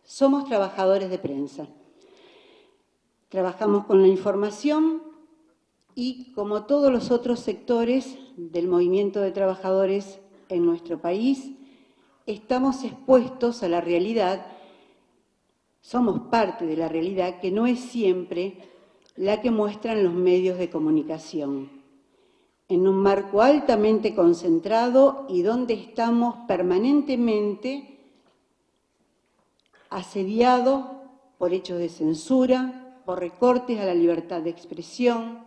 Somos trabajadores de prensa. Trabajamos con la información y, como todos los otros sectores del movimiento de trabajadores en nuestro país, estamos expuestos a la realidad, somos parte de la realidad que no es siempre la que muestran los medios de comunicación. En un marco altamente concentrado y donde estamos permanentemente asediados por hechos de censura, por recortes a la libertad de expresión,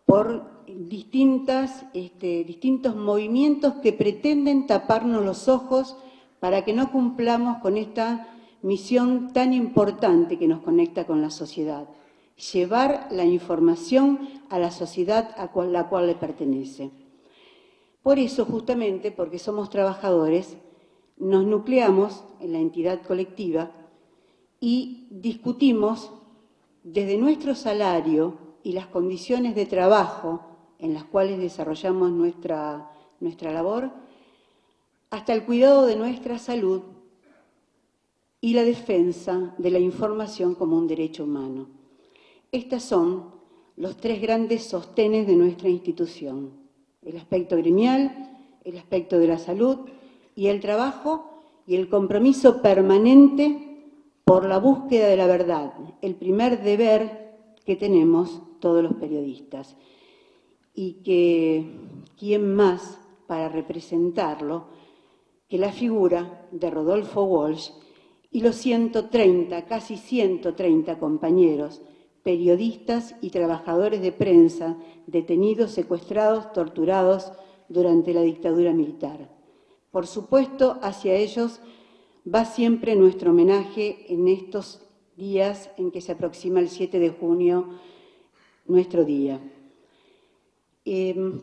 por distintos movimientos que pretenden taparnos los ojos para que no cumplamos con esta misión tan importante que nos conecta con la sociedad: llevar la información a la sociedad a la cual le pertenece. Por eso, justamente porque somos trabajadores, nos nucleamos en la entidad colectiva y discutimos desde nuestro salario y las condiciones de trabajo en las cuales desarrollamos nuestra labor, hasta el cuidado de nuestra salud y la defensa de la información como un derecho humano. Estos son los tres grandes sostenes de nuestra institución: el aspecto gremial, el aspecto de la salud y el trabajo y el compromiso permanente por la búsqueda de la verdad, el primer deber que tenemos todos los periodistas. Y que, ¿quién más para representarlo que la figura de Rodolfo Walsh y los 130, casi 130 compañeros, periodistas y trabajadores de prensa detenidos, secuestrados, torturados durante la dictadura militar? Por supuesto, hacia ellos va siempre nuestro homenaje en estos días en que se aproxima el 7 de junio, nuestro día.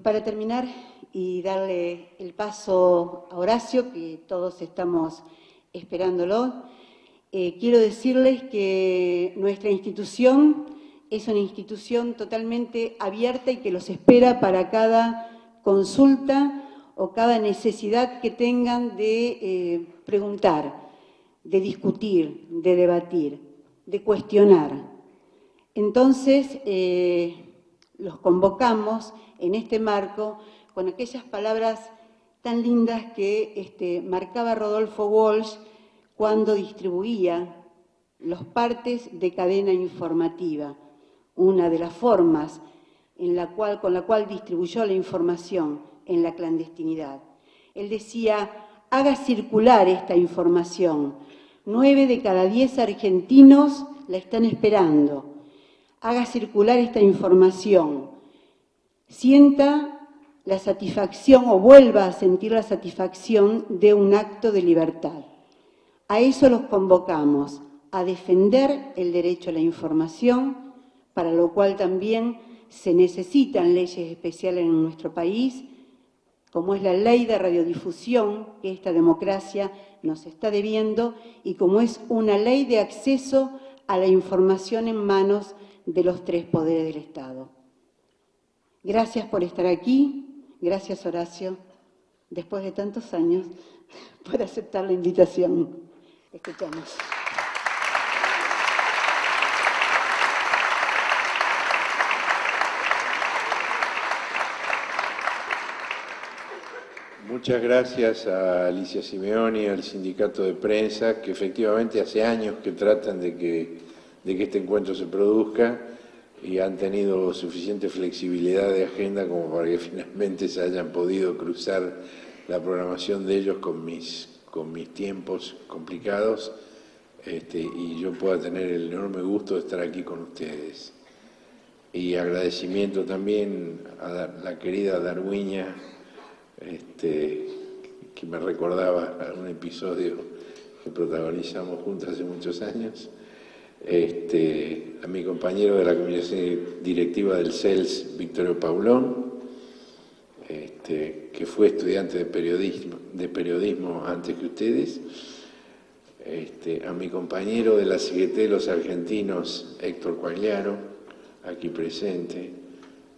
Para terminar y darle el paso a Horacio, que todos estamos esperándolo, quiero decirles que nuestra institución es una institución totalmente abierta y que los espera para cada consulta o cada necesidad que tengan de preguntar, de discutir, de debatir, de cuestionar. Entonces, los convocamos en este marco con aquellas palabras tan lindas que marcaba Rodolfo Walsh cuando distribuía los partes de cadena informativa, una de las formas con la cual distribuyó la información en la clandestinidad. Él decía: haga circular esta información, 9 de cada 10 argentinos la están esperando. Haga circular esta información, sienta la satisfacción o vuelva a sentir la satisfacción de un acto de libertad. A eso los convocamos, a defender el derecho a la información, para lo cual también se necesitan leyes especiales en nuestro país, como es la ley de radiodifusión que esta democracia nos está debiendo, y como es una ley de acceso a la información en manos de los tres poderes del Estado. Gracias por estar aquí, gracias Horacio, después de tantos años, por aceptar la invitación. Escuchamos. Muchas gracias a Alicia Simeoni, al Sindicato de Prensa, que efectivamente hace años que tratan de que este encuentro se produzca y han tenido suficiente flexibilidad de agenda como para que finalmente se hayan podido cruzar la programación de ellos con mis tiempos complicados, y yo pueda tener el enorme gusto de estar aquí con ustedes. Y agradecimiento también a la querida Darwiña, que me recordaba un episodio que protagonizamos juntos hace muchos años, a mi compañero de la comisión directiva del CELS, Victorio Paulón, que fue estudiante de periodismo antes que ustedes, a mi compañero de la CGT de los Argentinos, Héctor Quagliaro, aquí presente,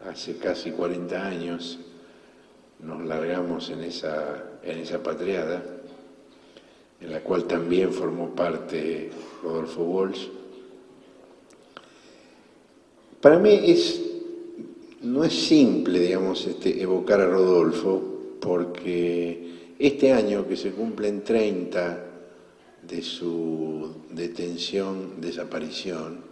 hace casi 40 años nos largamos en esa patriada, en la cual también formó parte Rodolfo Walsh. Para mí no es simple, digamos, evocar a Rodolfo, porque este año que se cumplen 30 de su detención, desaparición,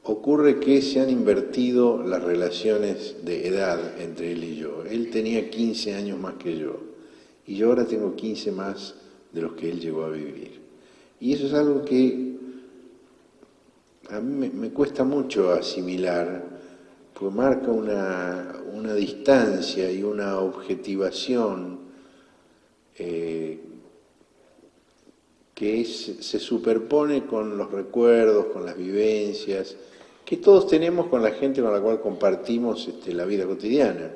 ocurre que se han invertido las relaciones de edad entre él y yo. Él tenía 15 años más que yo, y yo ahora tengo 15 más de los que él llegó a vivir. Y eso es algo que a mí me cuesta mucho asimilar, porque marca una distancia y una objetivación que se superpone con los recuerdos, con las vivencias, que todos tenemos con la gente con la cual compartimos la vida cotidiana.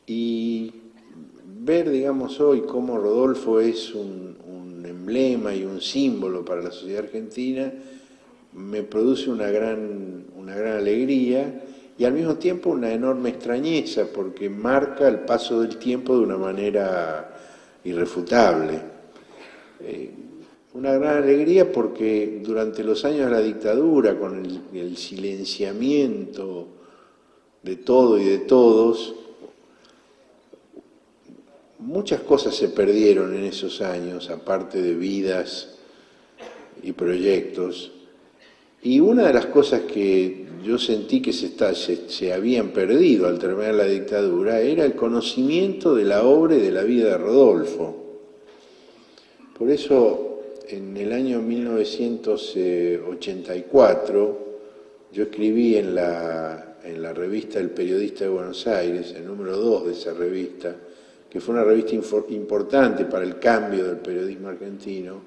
Y ver, digamos, hoy cómo Rodolfo es un emblema y un símbolo para la sociedad argentina, me produce una gran alegría y al mismo tiempo una enorme extrañeza, porque marca el paso del tiempo de una manera irrefutable. Una gran alegría porque durante los años de la dictadura, con el silenciamiento de todo y de todos, muchas cosas se perdieron en esos años, aparte de vidas y proyectos. Y una de las cosas que yo sentí que se habían perdido al terminar la dictadura era el conocimiento de la obra y de la vida de Rodolfo. Por eso, en el año 1984, yo escribí en la revista El Periodista de Buenos Aires, el número 2 de esa revista, que fue una revista importante para el cambio del periodismo argentino,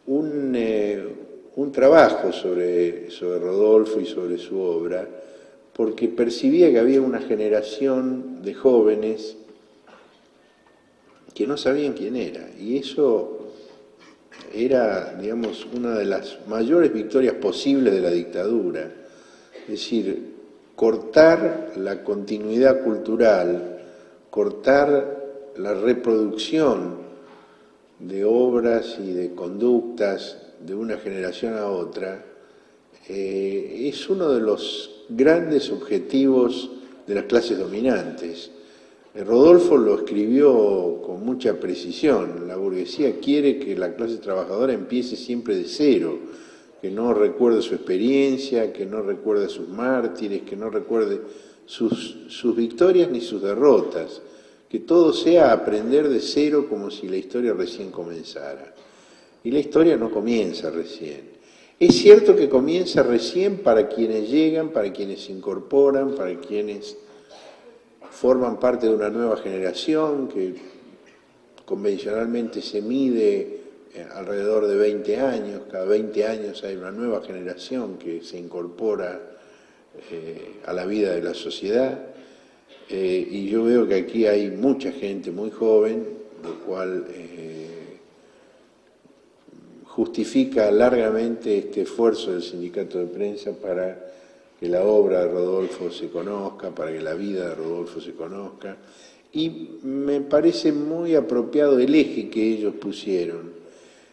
un trabajo sobre Rodolfo y sobre su obra, porque percibía que había una generación de jóvenes que no sabían quién era, y eso era, digamos, una de las mayores victorias posibles de la dictadura. Es decir, cortar la continuidad cultural, cortar la reproducción de obras y de conductas de una generación a otra, es uno de los grandes objetivos de las clases dominantes. Rodolfo lo escribió con mucha precisión. La burguesía quiere que la clase trabajadora empiece siempre de cero, que no recuerde su experiencia, que no recuerde sus mártires, que no recuerde sus victorias ni sus derrotas, que todo sea aprender de cero como si la historia recién comenzara. Y la historia no comienza recién. Es cierto que comienza recién para quienes llegan, para quienes se incorporan, para quienes forman parte de una nueva generación que convencionalmente se mide alrededor de 20 años. Cada 20 años hay una nueva generación que se incorpora a la vida de la sociedad. Y yo veo que aquí hay mucha gente muy joven, lo cual justifica largamente este esfuerzo del sindicato de prensa para que la obra de Rodolfo se conozca, para que la vida de Rodolfo se conozca, y me parece muy apropiado el eje que ellos pusieron.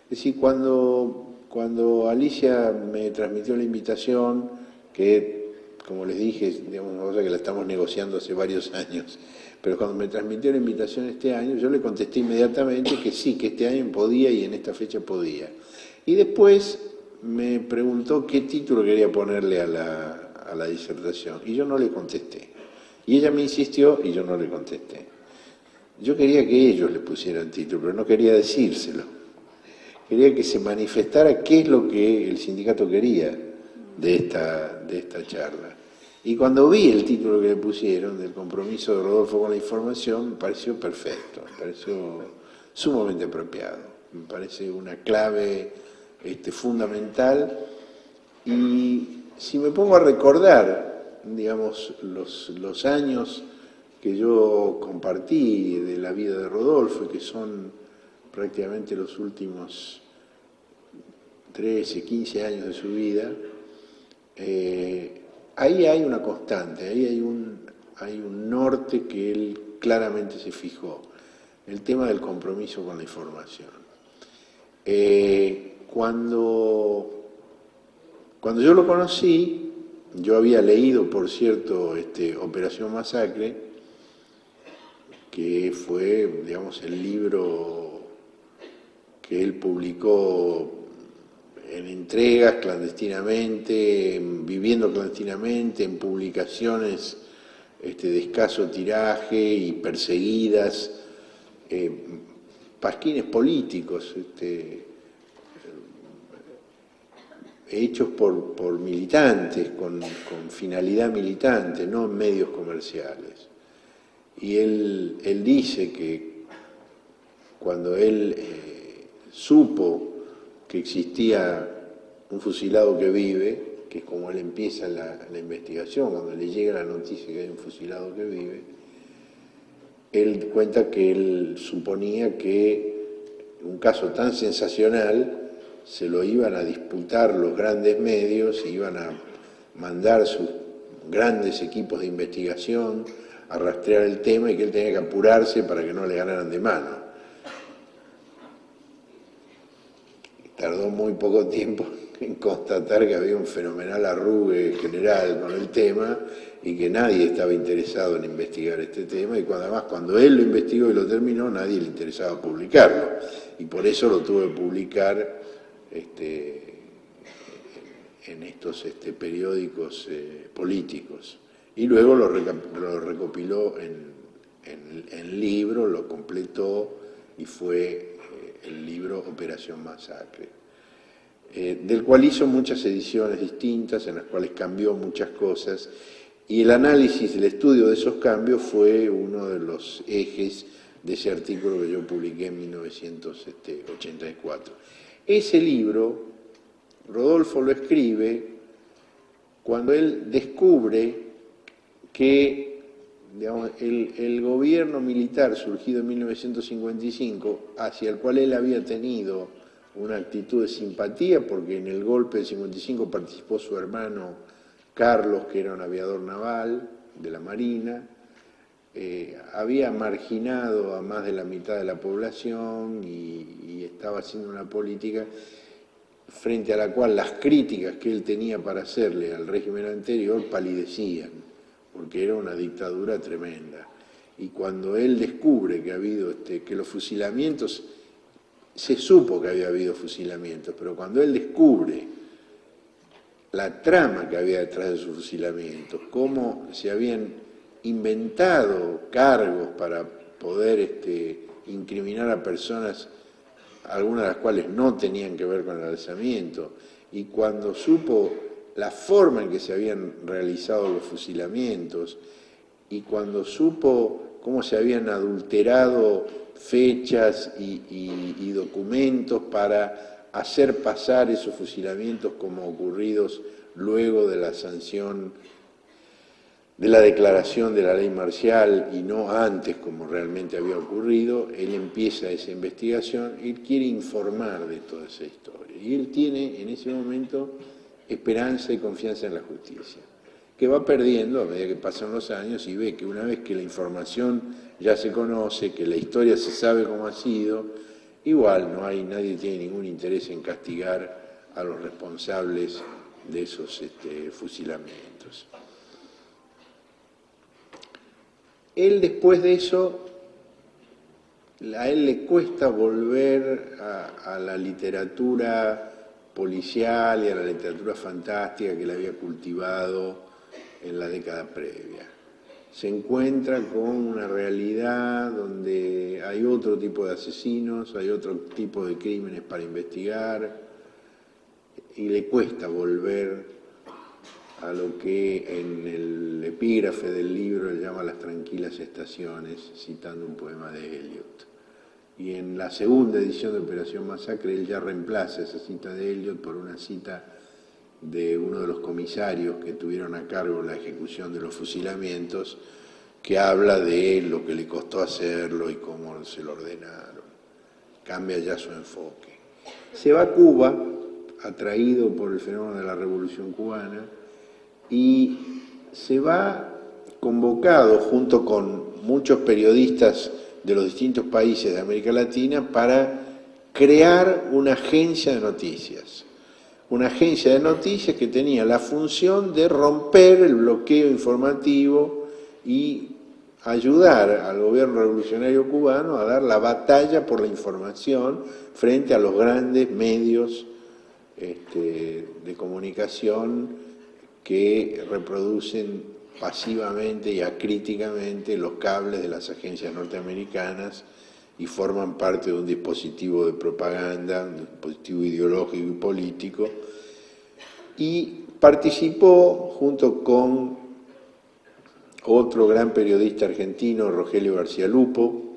Es decir, cuando Alicia me transmitió la invitación, que, como les dije, digamos, una cosa que la estamos negociando hace varios años, pero cuando me transmitió la invitación este año, yo le contesté inmediatamente que sí, que este año podía y en esta fecha podía. Y después me preguntó qué título quería ponerle a la disertación, y yo no le contesté. Y ella me insistió y yo no le contesté. Yo quería que ellos le pusieran título, pero no quería decírselo. Quería que se manifestara qué es lo que el sindicato quería de esta charla. Y cuando vi el título que le pusieron, del compromiso de Rodolfo con la información, me pareció perfecto, me pareció sumamente apropiado, me parece una clave fundamental. Y si me pongo a recordar, digamos, los años que yo compartí de la vida de Rodolfo, y que son prácticamente los últimos 13, 15 años de su vida, ahí hay una constante, ahí hay un norte que él claramente se fijó. el tema del compromiso con la información. Cuando yo lo conocí, yo había leído, por cierto, Operación Masacre, que fue, digamos, el libro que él publicó en entregas clandestinamente, viviendo clandestinamente, en publicaciones de escaso tiraje y perseguidas, pasquines políticos, hechos por militantes, con finalidad militante, no en medios comerciales. Y él dice que cuando él supo que existía un fusilado que vive, que es como él empieza la investigación, cuando le llega la noticia que hay un fusilado que vive, él cuenta que él suponía que un caso tan sensacional se lo iban a disputar los grandes medios, iban a mandar sus grandes equipos de investigación a rastrear el tema y que él tenía que apurarse para que no le ganaran de mano. Tardó muy poco tiempo en constatar que había un fenomenal arrugue general con el tema y que nadie estaba interesado en investigar este tema, y además cuando él lo investigó y lo terminó, nadie le interesaba publicarlo, y por eso lo tuvo que publicar en estos periódicos políticos. Y luego lo recopiló en libro, lo completó y fue el libro Operación Masacre, del cual hizo muchas ediciones distintas, en las cuales cambió muchas cosas, y el análisis, el estudio de esos cambios fue uno de los ejes de ese artículo que yo publiqué en 1984. Ese libro, Rodolfo lo escribe cuando él descubre que, digamos, el gobierno militar surgido en 1955, hacia el cual él había tenido una actitud de simpatía, porque en el golpe del 55 participó su hermano Carlos, que era un aviador naval de la Marina, había marginado a más de la mitad de la población y estaba haciendo una política frente a la cual las críticas que él tenía para hacerle al régimen anterior palidecían, porque era una dictadura tremenda. Y cuando él descubre que ha habido que los fusilamientos, se supo que había habido fusilamientos, pero cuando él descubre la trama que había detrás de esos fusilamientos, cómo se habían inventado cargos para poder incriminar a personas, algunas de las cuales no tenían que ver con el alzamiento, y cuando supo la forma en que se habían realizado los fusilamientos, y cuando supo cómo se habían adulterado fechas y documentos para hacer pasar esos fusilamientos como ocurridos luego de la sanción de la declaración de la ley marcial y no antes como realmente había ocurrido, él empieza esa investigación, él quiere informar de toda esa historia. Y él tiene en ese momento esperanza y confianza en la justicia, que va perdiendo a medida que pasan los años y ve que una vez que la información ya se conoce, que la historia se sabe cómo ha sido, igual nadie tiene ningún interés en castigar a los responsables de esos fusilamientos. Él después de eso, a él le cuesta volver a la literatura policial y a la literatura fantástica que él había cultivado en la década previa. Se encuentra con una realidad donde hay otro tipo de asesinos, hay otro tipo de crímenes para investigar, y le cuesta volver a lo que en el epígrafe del libro él llama las tranquilas estaciones, citando un poema de Eliot. Y en la segunda edición de Operación Masacre él ya reemplaza esa cita de Eliot por una cita de uno de los comisarios que tuvieron a cargo la ejecución de los fusilamientos, que habla de lo que le costó hacerlo y cómo se lo ordenaron. Cambia ya su enfoque. Se va a Cuba, atraído por el fenómeno de la Revolución Cubana, y se va convocado junto con muchos periodistas de los distintos países de América Latina para crear una agencia de noticias. Una agencia de noticias que tenía la función de romper el bloqueo informativo y ayudar al gobierno revolucionario cubano a dar la batalla por la información frente a los grandes medios de comunicación que reproducen pasivamente y acríticamente los cables de las agencias norteamericanas y forman parte de un dispositivo de propaganda, un dispositivo ideológico y político, y participó junto con otro gran periodista argentino, Rogelio García Lupo,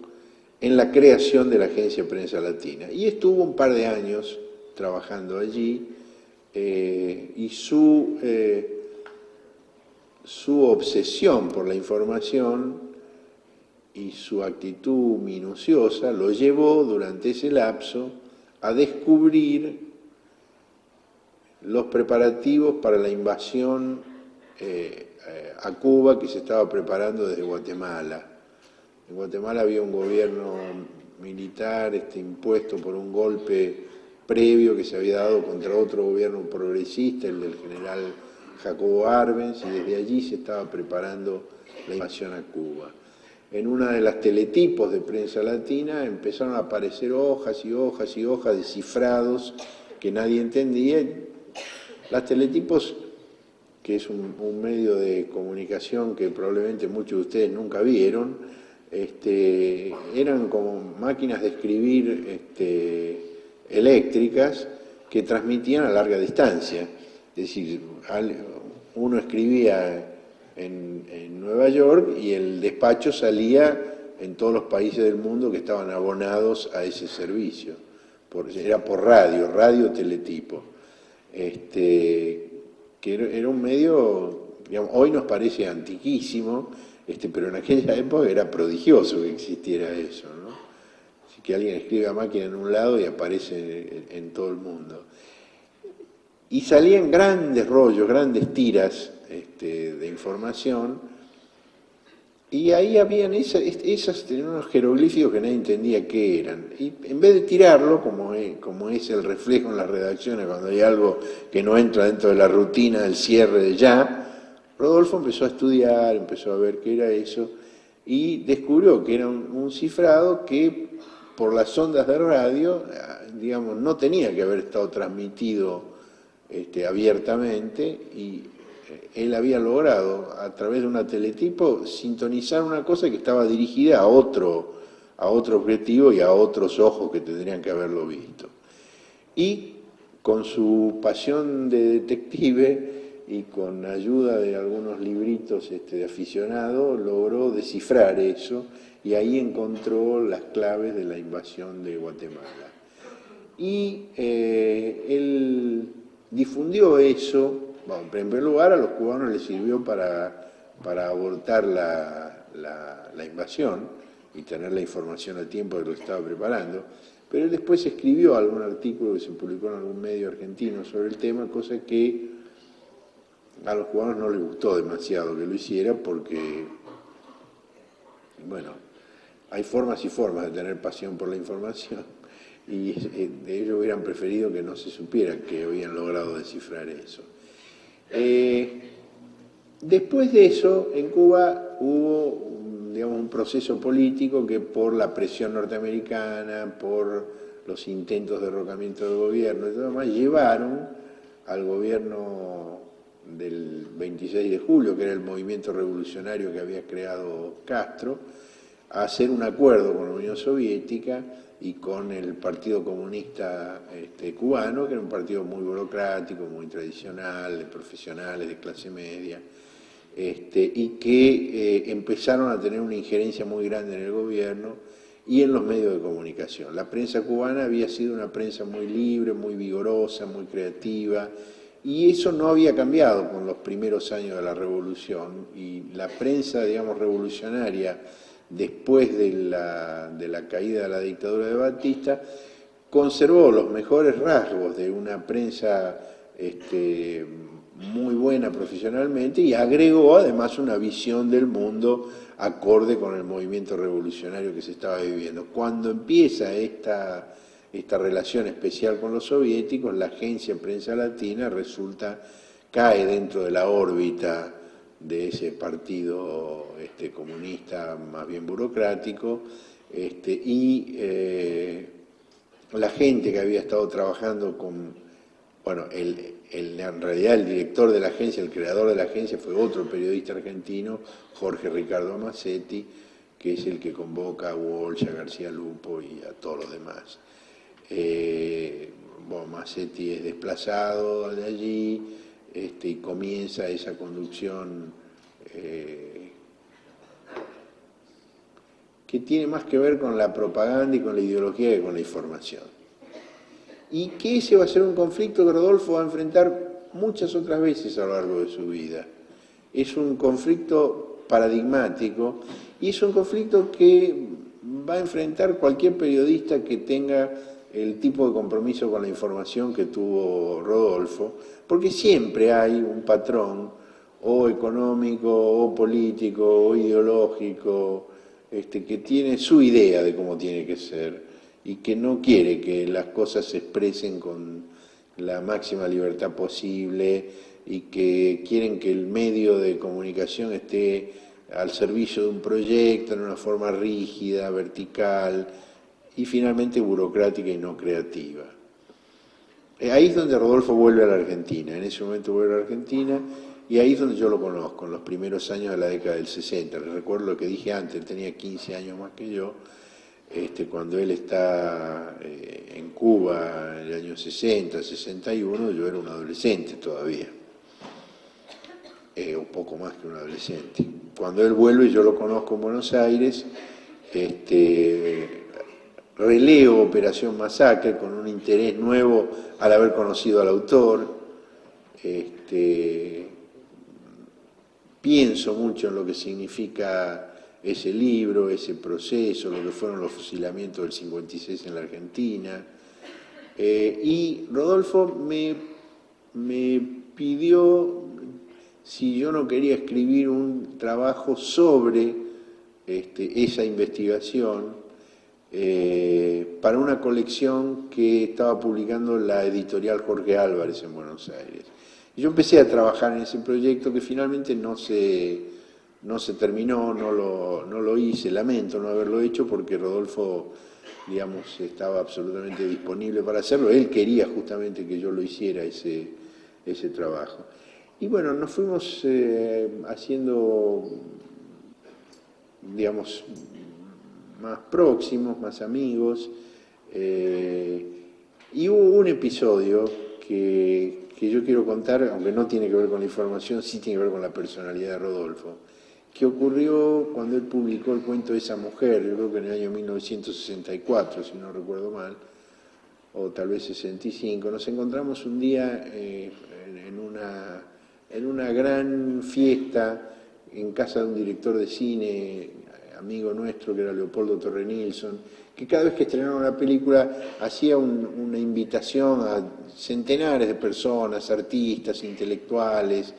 en la creación de la Agencia Prensa Latina. Y estuvo un par de años trabajando allí, y su obsesión por la información y su actitud minuciosa lo llevó durante ese lapso a descubrir los preparativos para la invasión a Cuba que se estaba preparando desde Guatemala. En Guatemala había un gobierno militar impuesto por un golpe previo que se había dado contra otro gobierno progresista, el del general Jacobo Arbenz, y desde allí se estaba preparando la invasión a Cuba. En una de las teletipos de Prensa Latina empezaron a aparecer hojas y hojas y hojas de cifrados que nadie entendía. Las teletipos, que es un medio de comunicación que probablemente muchos de ustedes nunca vieron, eran como máquinas de escribir eléctricas que transmitían a larga distancia. Es decir, uno escribía en Nueva York y el despacho salía en todos los países del mundo que estaban abonados a ese servicio. Era por radio teletipo. Que era un medio, digamos, hoy nos parece antiquísimo, pero en aquella época era prodigioso que existiera eso, ¿no? Así que alguien escribe a máquina en un lado y aparece en todo el mundo. Y salían grandes rollos, grandes tiras de información, y ahí habían esas tenían unos jeroglíficos que nadie entendía qué eran. Y en vez de tirarlo, como es el reflejo en las redacciones, cuando hay algo que no entra dentro de la rutina del cierre de ya, Rodolfo empezó a estudiar, empezó a ver qué era eso, y descubrió que era un cifrado que por las ondas de radio, digamos, no tenía que haber estado transmitido abiertamente, y él había logrado a través de una teletipo sintonizar una cosa que estaba dirigida a otro objetivo y a otros ojos que tendrían que haberlo visto. Y con su pasión de detective y con ayuda de algunos libritos de aficionado, logró descifrar eso, y ahí encontró las claves de la invasión de Guatemala. Y él difundió eso. Bueno, en primer lugar, a los cubanos les sirvió para abortar la invasión y tener la información a tiempo de lo que estaba preparando, pero él después escribió algún artículo que se publicó en algún medio argentino sobre el tema, cosa que a los cubanos no les gustó demasiado que lo hiciera, porque, bueno, hay formas y formas de tener pasión por la información, y ellos hubieran preferido que no se supiera que habían logrado descifrar eso. Después de eso, en Cuba hubo, digamos, un proceso político que, por la presión norteamericana, por los intentos de derrocamiento del gobierno y todo demás, llevaron al gobierno del 26 de julio, que era el movimiento revolucionario que había creado Castro, a hacer un acuerdo con la Unión Soviética y con el Partido Comunista cubano, que era un partido muy burocrático, muy tradicional, de profesionales, de clase media, y que empezaron a tener una injerencia muy grande en el gobierno y en los medios de comunicación. La prensa cubana había sido una prensa muy libre, muy vigorosa, muy creativa, y eso no había cambiado con los primeros años de la revolución, y la prensa, digamos, revolucionaria, después de la caída de la dictadura de Batista, conservó los mejores rasgos de una prensa muy buena profesionalmente y agregó además una visión del mundo acorde con el movimiento revolucionario que se estaba viviendo. Cuando empieza esta relación especial con los soviéticos, la agencia Prensa Latina cae dentro de la órbita de ese partido comunista más bien burocrático, la gente que había estado trabajando con, bueno, en realidad el director de la agencia, el creador de la agencia fue otro periodista argentino, Jorge Ricardo Macetti, que es el que convoca a Walsh, a García Lupo y a todos los demás. Macetti es desplazado de allí y comienza esa conducción que tiene más que ver con la propaganda y con la ideología que con la información. Y que ese va a ser un conflicto que Rodolfo va a enfrentar muchas otras veces a lo largo de su vida. Es un conflicto paradigmático y es un conflicto que va a enfrentar cualquier periodista que tenga el tipo de compromiso con la información que tuvo Rodolfo, porque siempre hay un patrón o económico, o político, o ideológico, que tiene su idea de cómo tiene que ser y que no quiere que las cosas se expresen con la máxima libertad posible y que quieren que el medio de comunicación esté al servicio de un proyecto en una forma rígida, vertical y finalmente burocrática y no creativa. Ahí es donde Rodolfo vuelve a la Argentina, en ese momento vuelve a la Argentina y ahí es donde yo lo conozco, en los primeros años de la década del 60. Les recuerdo lo que dije antes, él tenía 15 años más que yo, cuando él está en Cuba en el año 60, 61, yo era un adolescente todavía, un poco más que un adolescente. Cuando él vuelve, yo lo conozco en Buenos Aires, releo Operación Masacre con un interés nuevo al haber conocido al autor, pienso mucho en lo que significa ese libro, ese proceso, lo que fueron los fusilamientos del 56 en la Argentina. Y Rodolfo me pidió si yo no quería escribir un trabajo sobre esa investigación para una colección que estaba publicando la editorial Jorge Álvarez en Buenos Aires. Y yo empecé a trabajar en ese proyecto que finalmente no se terminó, no lo hice, lamento no haberlo hecho porque Rodolfo, digamos, estaba absolutamente disponible para hacerlo. Él quería justamente que yo lo hiciera ese trabajo. Y bueno, nos fuimos haciendo, digamos, más próximos, más amigos, y hubo un episodio que yo quiero contar, aunque no tiene que ver con la información, sí tiene que ver con la personalidad de Rodolfo, que ocurrió cuando él publicó el cuento de esa mujer, yo creo que en el año 1964, si no recuerdo mal, o tal vez 65. Nos encontramos un día en una gran fiesta en casa de un director de cine, amigo nuestro, que era Leopoldo Torre Nilsson, que cada vez que estrenaba una película hacía una invitación a centenares de personas, artistas, intelectuales,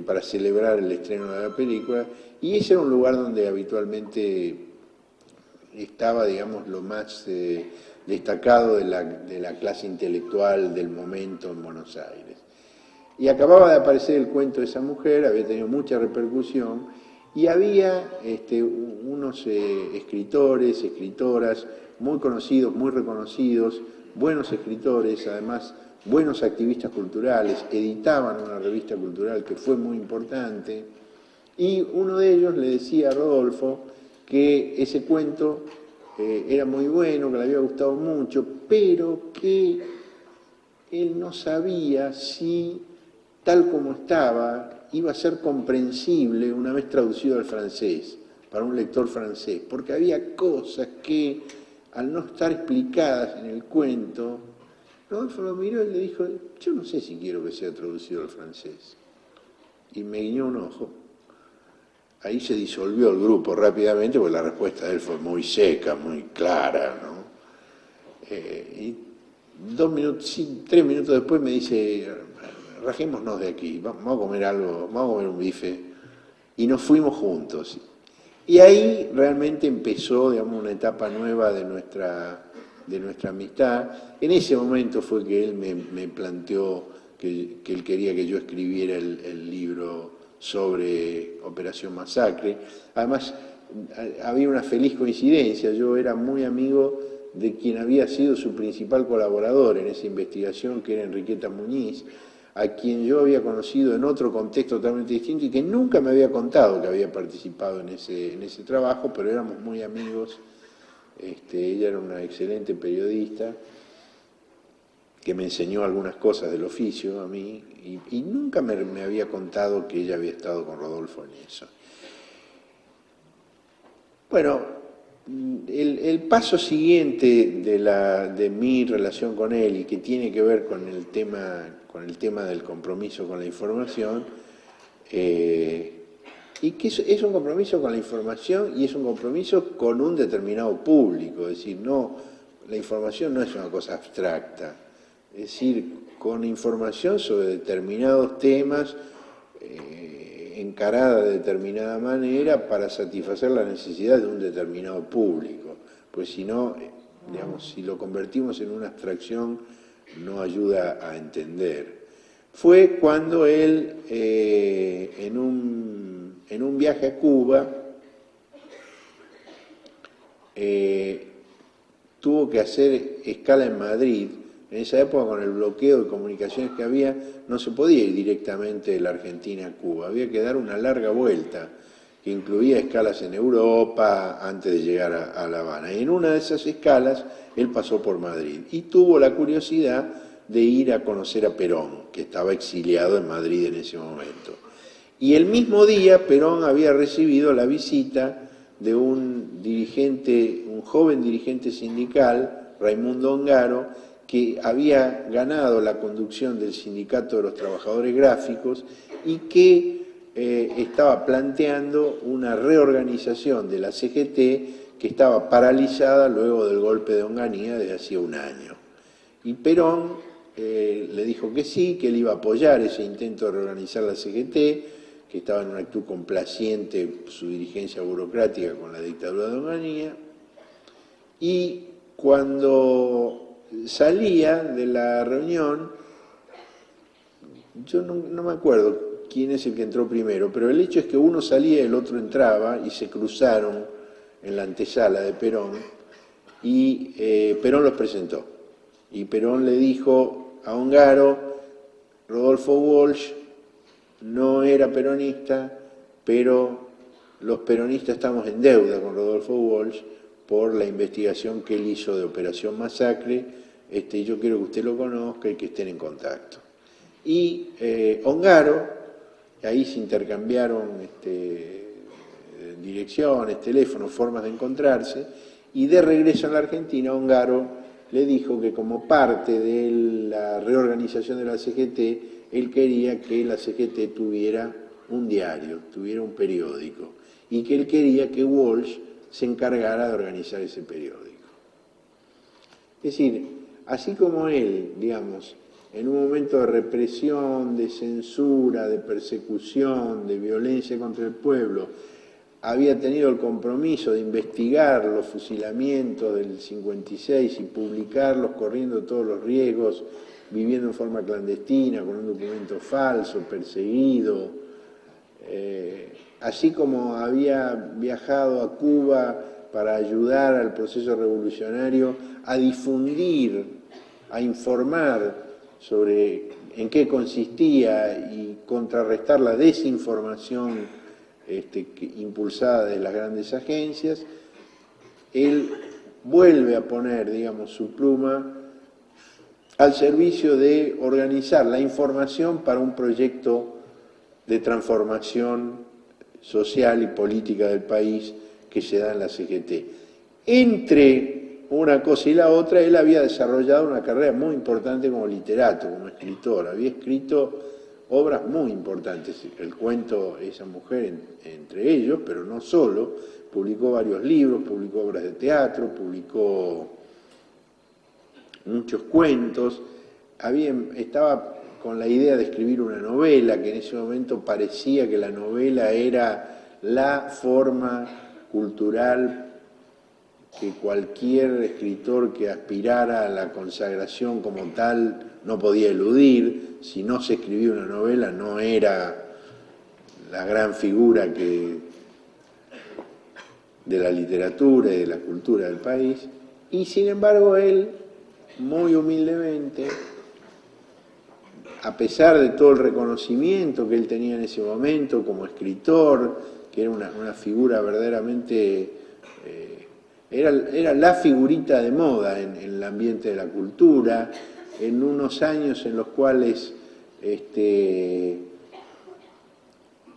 para celebrar el estreno de la película, y ese era un lugar donde habitualmente estaba, digamos, lo más destacado de la clase intelectual del momento en Buenos Aires. Y acababa de aparecer el cuento de esa mujer, había tenido mucha repercusión, y había unos escritores, escritoras muy conocidos, muy reconocidos, buenos escritores, además buenos activistas culturales, editaban una revista cultural que fue muy importante, y uno de ellos le decía a Rodolfo que ese cuento era muy bueno, que le había gustado mucho, pero que él no sabía si, tal como estaba, iba a ser comprensible una vez traducido al francés, para un lector francés, porque había cosas que, al no estar explicadas en el cuento, Rodolfo lo miró y le dijo, yo no sé si quiero que sea traducido al francés. Y me guiñó un ojo. Ahí se disolvió el grupo rápidamente, porque la respuesta de él fue muy seca, muy clara, ¿no? Y 3 minutos después me dice, rajémonos de aquí, vamos a comer algo, vamos a comer un bife. Y nos fuimos juntos. Y ahí realmente empezó, digamos, una etapa nueva de nuestra amistad. En ese momento fue que él me planteó que él quería que yo escribiera el libro sobre Operación Masacre. Además, había una feliz coincidencia, yo era muy amigo de quien había sido su principal colaborador en esa investigación, que era Enriqueta Muñiz, a quien yo había conocido en otro contexto totalmente distinto y que nunca me había contado que había participado en ese trabajo, pero éramos muy amigos. Ella era una excelente periodista que me enseñó algunas cosas del oficio a mí y nunca me había contado que ella había estado con Rodolfo en eso. Bueno, el paso siguiente de mi relación con él y que tiene que ver con el tema del compromiso con la información, y que es un compromiso con la información y es un compromiso con un determinado público, es decir, la información no es una cosa abstracta, es decir, con información sobre determinados temas, encarada de determinada manera para satisfacer la necesidad de un determinado público, pues si no, digamos, si lo convertimos en una abstracción no ayuda a entender. Fue cuando él, en un viaje a Cuba, tuvo que hacer escala en Madrid. En esa época, con el bloqueo de comunicaciones que había, no se podía ir directamente de la Argentina a Cuba, había que dar una larga vuelta, que incluía escalas en Europa antes de llegar a La Habana. Y en una de esas escalas, él pasó por Madrid y tuvo la curiosidad de ir a conocer a Perón, que estaba exiliado en Madrid en ese momento. Y el mismo día, Perón había recibido la visita de un joven dirigente sindical, Raimundo Ongaro, que había ganado la conducción del Sindicato de los Trabajadores Gráficos y que estaba planteando una reorganización de la CGT que estaba paralizada luego del golpe de Onganía desde hacía un año. Y Perón le dijo que sí, que él iba a apoyar ese intento de reorganizar la CGT, que estaba en una actitud complaciente su dirigencia burocrática con la dictadura de Onganía, y cuando salía de la reunión, yo no me acuerdo quién es el que entró primero, pero el hecho es que uno salía y el otro entraba y se cruzaron en la antesala de Perón y Perón los presentó. Y Perón le dijo a Ongaro, Rodolfo Walsh no era peronista, pero los peronistas estamos en deuda con Rodolfo Walsh por la investigación que él hizo de Operación Masacre, yo quiero que usted lo conozca y que estén en contacto. Y Ongaro, ahí se intercambiaron direcciones, teléfonos, formas de encontrarse, y de regreso en la Argentina, Ongaro le dijo que como parte de la reorganización de la CGT, él quería que la CGT tuviera un diario, tuviera un periódico, y que él quería que Walsh se encargara de organizar ese periódico. Es decir, así como él, digamos, en un momento de represión, de censura, de persecución, de violencia contra el pueblo, había tenido el compromiso de investigar los fusilamientos del 56 y publicarlos corriendo todos los riesgos, viviendo en forma clandestina, con un documento falso, perseguido, así como había viajado a Cuba para ayudar al proceso revolucionario a difundir, a informar sobre en qué consistía y contrarrestar la desinformación impulsada de las grandes agencias, él vuelve a poner, digamos, su pluma al servicio de organizar la información para un proyecto de transformación social y política del país que se da en la CGT. Entre una cosa y la otra, él había desarrollado una carrera muy importante como literato, como escritor. Había escrito obras muy importantes. El cuento Esa mujer entre ellos, pero no solo. Publicó varios libros, publicó obras de teatro, publicó muchos cuentos. Estaba con la idea de escribir una novela, que en ese momento parecía que la novela era la forma cultural que cualquier escritor que aspirara a la consagración como tal no podía eludir. Si no se escribía una novela no era la gran figura de la literatura y de la cultura del país, y sin embargo él, muy humildemente, a pesar de todo el reconocimiento que él tenía en ese momento como escritor, que era una figura verdaderamente, era la figurita de moda en el ambiente de la cultura, en unos años en los cuales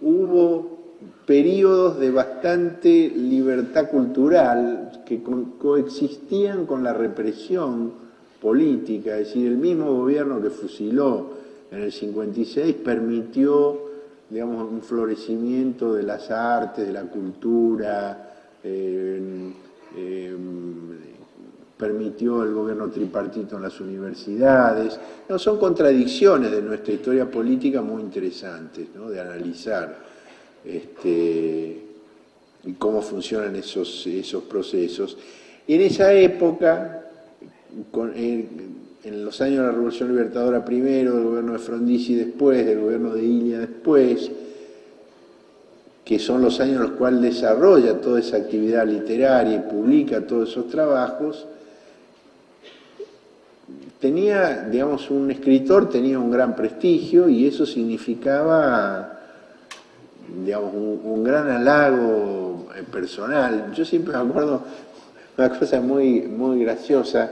hubo periodos de bastante libertad cultural que coexistían con la represión política, es decir, el mismo gobierno que fusiló en el 56 permitió, digamos, un florecimiento de las artes, de la cultura, permitió el gobierno tripartito en las universidades. No, son contradicciones de nuestra historia política muy interesantes, ¿no?, de analizar y cómo funcionan esos procesos. Y en esa época, en los años de la Revolución Libertadora primero, del gobierno de Frondizi después, del gobierno de Ilia después, que son los años en los cuales desarrolla toda esa actividad literaria y publica todos esos trabajos, tenía, digamos, un escritor tenía un gran prestigio y eso significaba, digamos, un gran halago personal. Yo siempre me acuerdo una cosa muy, muy graciosa.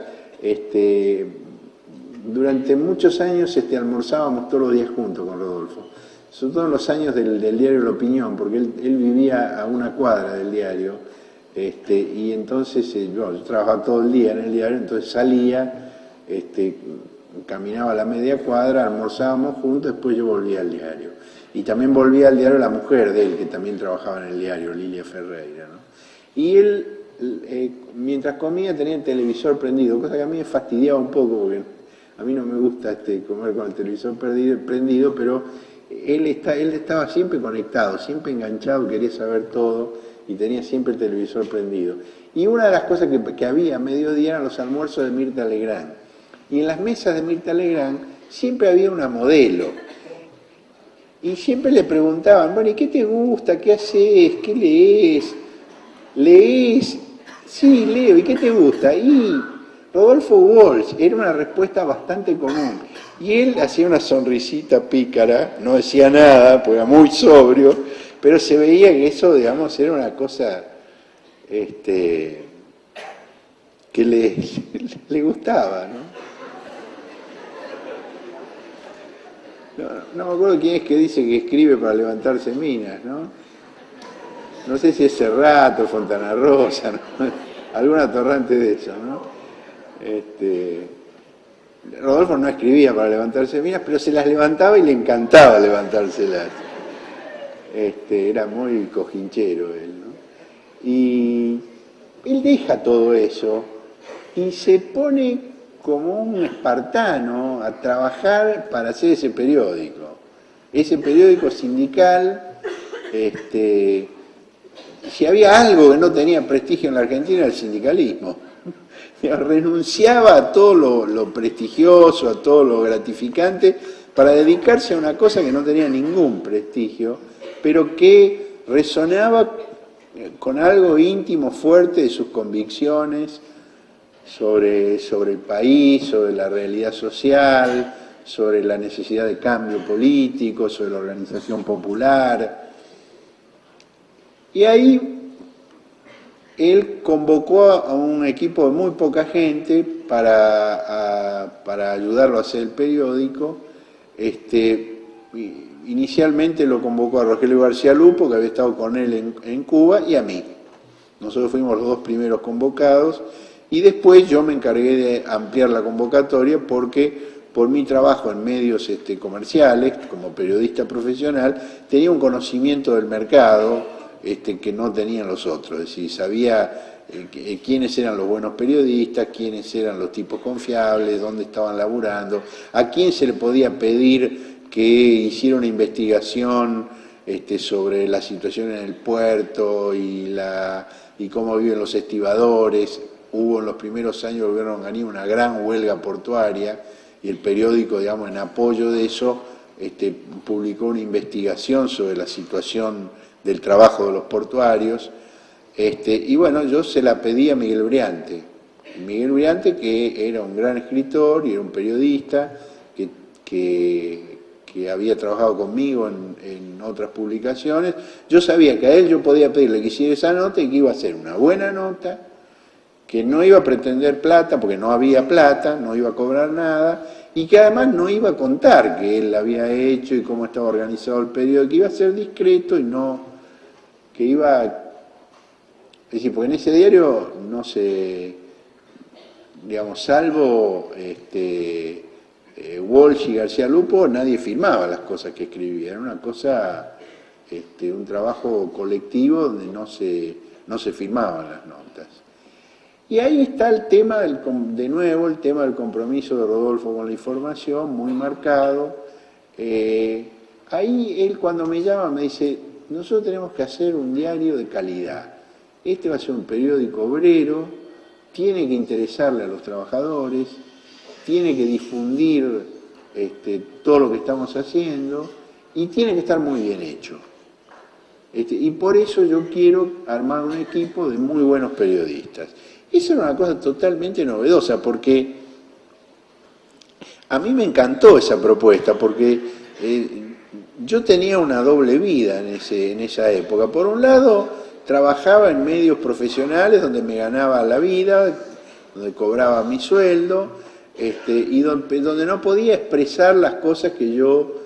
Durante muchos años almorzábamos todos los días juntos con Rodolfo, sobre todo en los años del diario La Opinión, porque él vivía a una cuadra del diario, y entonces yo trabajaba todo el día en el diario, entonces salía, caminaba a la media cuadra, almorzábamos juntos, después yo volvía al diario. Y también volvía al diario la mujer de él, que también trabajaba en el diario, Lilia Ferreira, ¿no? Y él, mientras comía, tenía el televisor prendido, cosa que a mí me fastidiaba un poco, porque a mí no me gusta comer con el televisor prendido, pero él estaba siempre conectado, siempre enganchado, quería saber todo, y tenía siempre el televisor prendido. Y una de las cosas que había a mediodía eran los almuerzos de Mirta Legrand. Y en las mesas de Mirta Legrand siempre había una modelo. Y siempre le preguntaban, bueno, ¿y qué te gusta? ¿Qué haces? ¿Qué lees? ¿Lees? Sí, leo. ¿Y qué te gusta? Y Rodolfo Walsh. Era una respuesta bastante común. Y él hacía una sonrisita pícara, no decía nada, porque era muy sobrio, pero se veía que eso, digamos, era una cosa que le gustaba, ¿no? No me acuerdo quién es que dice que escribe para levantarse minas, ¿no? No sé si es Serrat o Fontana Rosa, ¿no? Algún atorrante de eso, ¿no? Rodolfo no escribía para levantarse minas, pero se las levantaba y le encantaba levantárselas. Era muy cojinchero él, ¿no? Y él deja todo eso y se pone como un espartano a trabajar para hacer ese periódico sindical. Si había algo que no tenía prestigio en la Argentina, era el sindicalismo. Renunciaba a todo lo prestigioso, a todo lo gratificante, para dedicarse a una cosa que no tenía ningún prestigio, pero que resonaba con algo íntimo, fuerte de sus convicciones sobre el país, sobre la realidad social, sobre la necesidad de cambio político, sobre la organización popular. Y ahí él convocó a un equipo de muy poca gente para ayudarlo a hacer el periódico. Inicialmente lo convocó a Rogelio García Lupo, que había estado con él en Cuba, y a mí. Nosotros fuimos los dos primeros convocados, y después yo me encargué de ampliar la convocatoria porque por mi trabajo en medios comerciales, como periodista profesional, tenía un conocimiento del mercado que no tenían los otros. Es decir, sabía quiénes eran los buenos periodistas, quiénes eran los tipos confiables, dónde estaban laburando, a quién se le podía pedir que hiciera una investigación sobre la situación en el puerto y cómo viven los estibadores. Hubo en los primeros años del gobierno de Onganía una gran huelga portuaria y el periódico, digamos, en apoyo de eso, publicó una investigación sobre la situación del trabajo de los portuarios. Y bueno, yo se la pedí a Miguel Briante. Miguel Briante, que era un gran escritor y era un periodista que había trabajado conmigo en otras publicaciones. Yo sabía que a él yo podía pedirle que hiciera esa nota y que iba a ser una buena nota, que no iba a pretender plata, porque no había plata, no iba a cobrar nada, y que además no iba a contar que él la había hecho y cómo estaba organizado el periódico, que iba a ser discreto y no, que iba, es decir, porque en ese diario no se, digamos, salvo Walsh y García Lupo, nadie firmaba las cosas que escribía, era una cosa, un trabajo colectivo donde no se firmaban las notas. Y ahí está el tema, de nuevo, el tema del compromiso de Rodolfo con la información, muy marcado. Ahí él cuando me llama me dice, nosotros tenemos que hacer un diario de calidad. Este va a ser un periódico obrero, tiene que interesarle a los trabajadores, tiene que difundir todo lo que estamos haciendo y tiene que estar muy bien hecho. Y por eso yo quiero armar un equipo de muy buenos periodistas. Eso era una cosa totalmente novedosa, porque a mí me encantó esa propuesta, porque yo tenía una doble vida en esa época. Por un lado, trabajaba en medios profesionales donde me ganaba la vida, donde cobraba mi sueldo, y donde no podía expresar las cosas que yo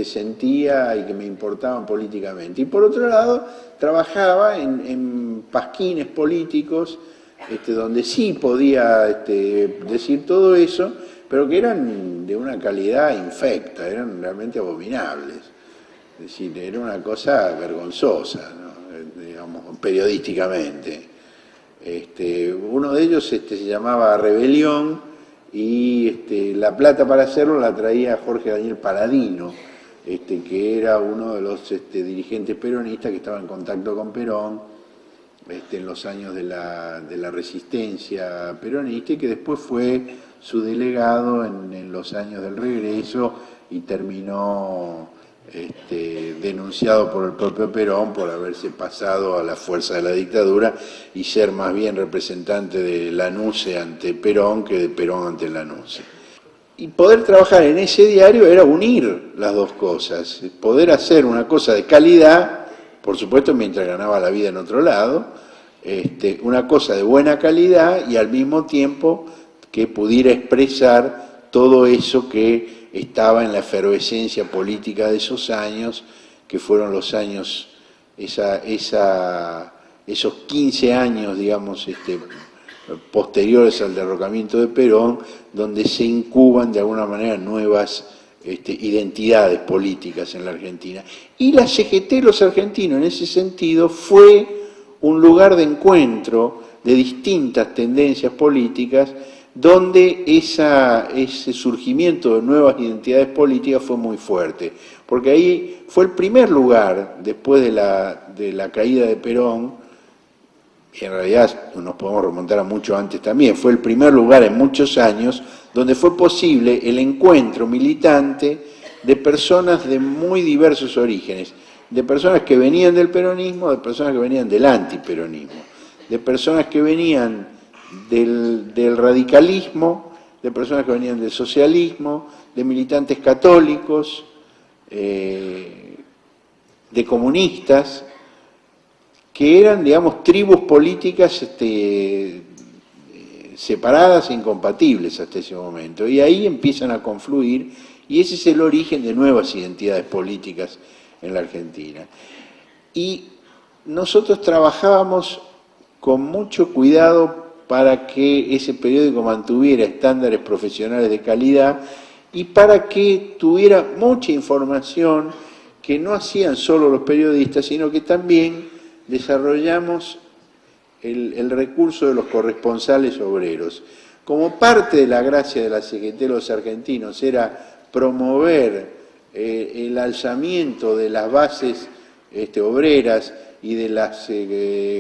sentía y que me importaban políticamente. Y por otro lado, trabajaba en pasquines políticos, donde sí podía decir todo eso, pero que eran de una calidad infecta, eran realmente abominables. Es decir, era una cosa vergonzosa, ¿no? Digamos, periodísticamente. Uno de ellos se llamaba Rebelión y la plata para hacerlo la traía Jorge Daniel Paladino, que era uno de los dirigentes peronistas que estaba en contacto con Perón en los años de la resistencia peronista y que después fue su delegado en los años del regreso y terminó denunciado por el propio Perón por haberse pasado a la fuerza de la dictadura y ser más bien representante de Lanusse ante Perón que de Perón ante Lanusse. Y poder trabajar en ese diario era unir las dos cosas, poder hacer una cosa de calidad, por supuesto mientras ganaba la vida en otro lado, una cosa de buena calidad y al mismo tiempo que pudiera expresar todo eso que estaba en la efervescencia política de esos años, que fueron los años, esos 15 años, digamos, posteriores al derrocamiento de Perón, donde se incuban de alguna manera nuevas identidades políticas en la Argentina. Y la CGT, los argentinos, en ese sentido, fue un lugar de encuentro de distintas tendencias políticas, donde ese surgimiento de nuevas identidades políticas fue muy fuerte, porque ahí fue el primer lugar, después de la caída de Perón, y en realidad nos podemos remontar a mucho antes también, fue el primer lugar en muchos años donde fue posible el encuentro militante de personas de muy diversos orígenes, de personas que venían del peronismo, de personas que venían del antiperonismo, de personas que venían del radicalismo, de personas que venían del socialismo, de militantes católicos, de comunistas, que eran, digamos, tribus políticas separadas e incompatibles hasta ese momento. Y ahí empiezan a confluir, y ese es el origen de nuevas identidades políticas en la Argentina. Y nosotros trabajábamos con mucho cuidado para que ese periódico mantuviera estándares profesionales de calidad y para que tuviera mucha información que no hacían solo los periodistas, sino que también desarrollamos el recurso de los corresponsales obreros. Como parte de la gracia de la CGT de los argentinos era promover el alzamiento de las bases obreras y de las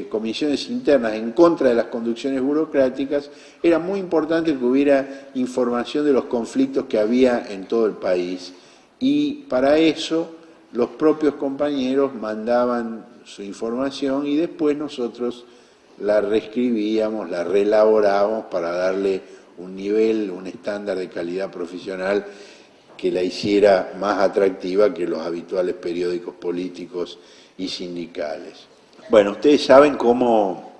comisiones internas en contra de las conducciones burocráticas, era muy importante que hubiera información de los conflictos que había en todo el país. Y para eso los propios compañeros mandaban su información y después nosotros la reescribíamos, la reelaborábamos para darle un nivel, un estándar de calidad profesional que la hiciera más atractiva que los habituales periódicos políticos y sindicales. Bueno, ustedes saben cómo,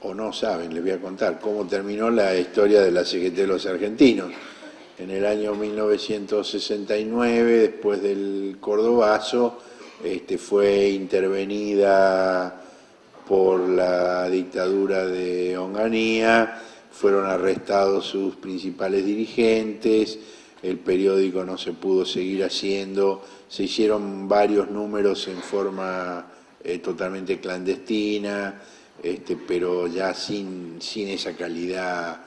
o no saben, les voy a contar, cómo terminó la historia de la CGT de los argentinos. En el año 1969, después del Cordobazo, fue intervenida por la dictadura de Onganía, fueron arrestados sus principales dirigentes, el periódico no se pudo seguir haciendo, se hicieron varios números en forma totalmente clandestina, pero ya sin esa calidad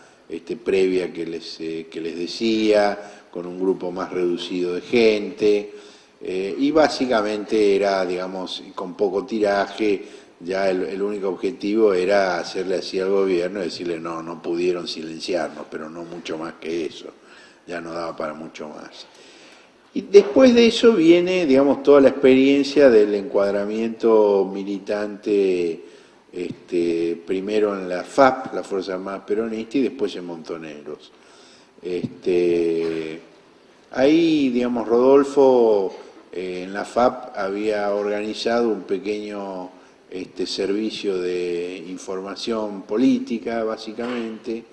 previa que les decía, con un grupo más reducido de gente, y básicamente era, digamos, con poco tiraje. Ya el único objetivo era hacerle así al gobierno y decirle no pudieron silenciarnos, pero no mucho más que eso, ya no daba para mucho más. Y después de eso viene, digamos, toda la experiencia del encuadramiento militante, primero en la FAP, la Fuerza Armada Peronista, y después en Montoneros. Ahí, digamos, Rodolfo en la FAP había organizado un pequeño servicio de información política, básicamente,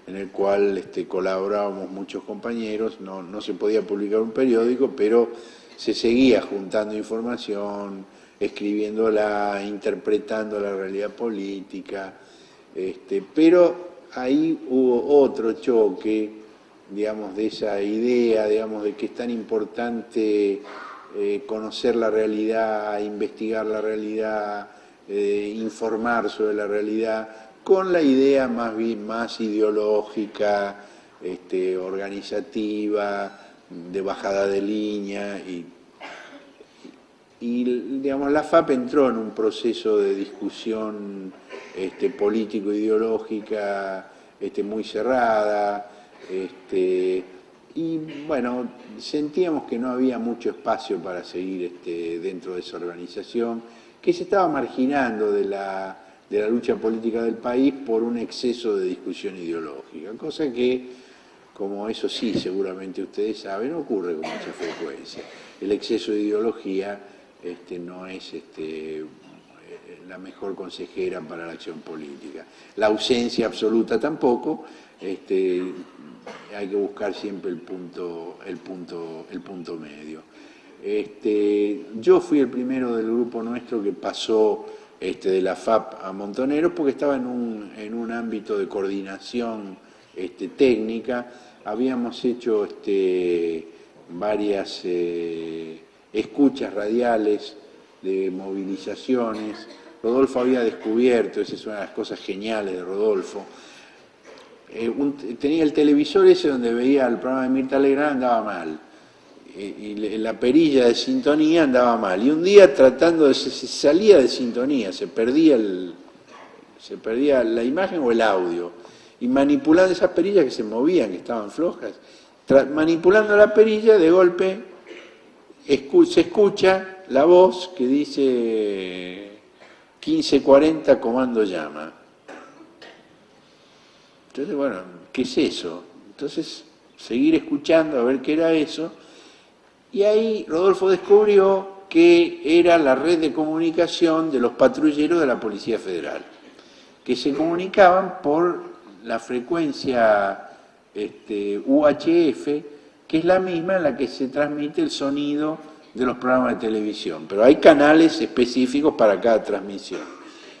en el cual colaborábamos muchos compañeros. No se podía publicar un periódico, pero se seguía juntando información, escribiéndola, interpretando la realidad política, pero ahí hubo otro choque, digamos, de esa idea, digamos, de que es tan importante conocer la realidad, investigar la realidad, informar sobre la realidad, con la idea más ideológica, organizativa, de bajada de línea, y digamos, la FAP entró en un proceso de discusión político-ideológica muy cerrada, y bueno, sentíamos que no había mucho espacio para seguir dentro de esa organización, que se estaba marginando de la lucha política del país por un exceso de discusión ideológica, cosa que, como eso sí seguramente ustedes saben, ocurre con mucha frecuencia. El exceso de ideología no es la mejor consejera para la acción política. La ausencia absoluta tampoco. Hay que buscar siempre el punto medio. Yo fui el primero del grupo nuestro que pasó de la FAP a Montoneros porque estaba en un ámbito de coordinación técnica. Habíamos hecho varias escuchas radiales de movilizaciones. Rodolfo había descubierto, esa es una de las cosas geniales de Rodolfo, tenía el televisor ese donde veía el programa de Mirta Legrand, andaba mal, y la perilla de sintonía andaba mal, y un día se salía de sintonía, se perdía la imagen o el audio, y manipulando esas perillas que se movían, que estaban flojas, manipulando la perilla, de golpe se escucha la voz que dice 1540 comando llama. Entonces, bueno, ¿qué es eso? Entonces, seguir escuchando a ver qué era eso, y ahí Rodolfo descubrió que era la red de comunicación de los patrulleros de la Policía Federal, que se comunicaban por la frecuencia UHF, que es la misma en la que se transmite el sonido de los programas de televisión, pero hay canales específicos para cada transmisión.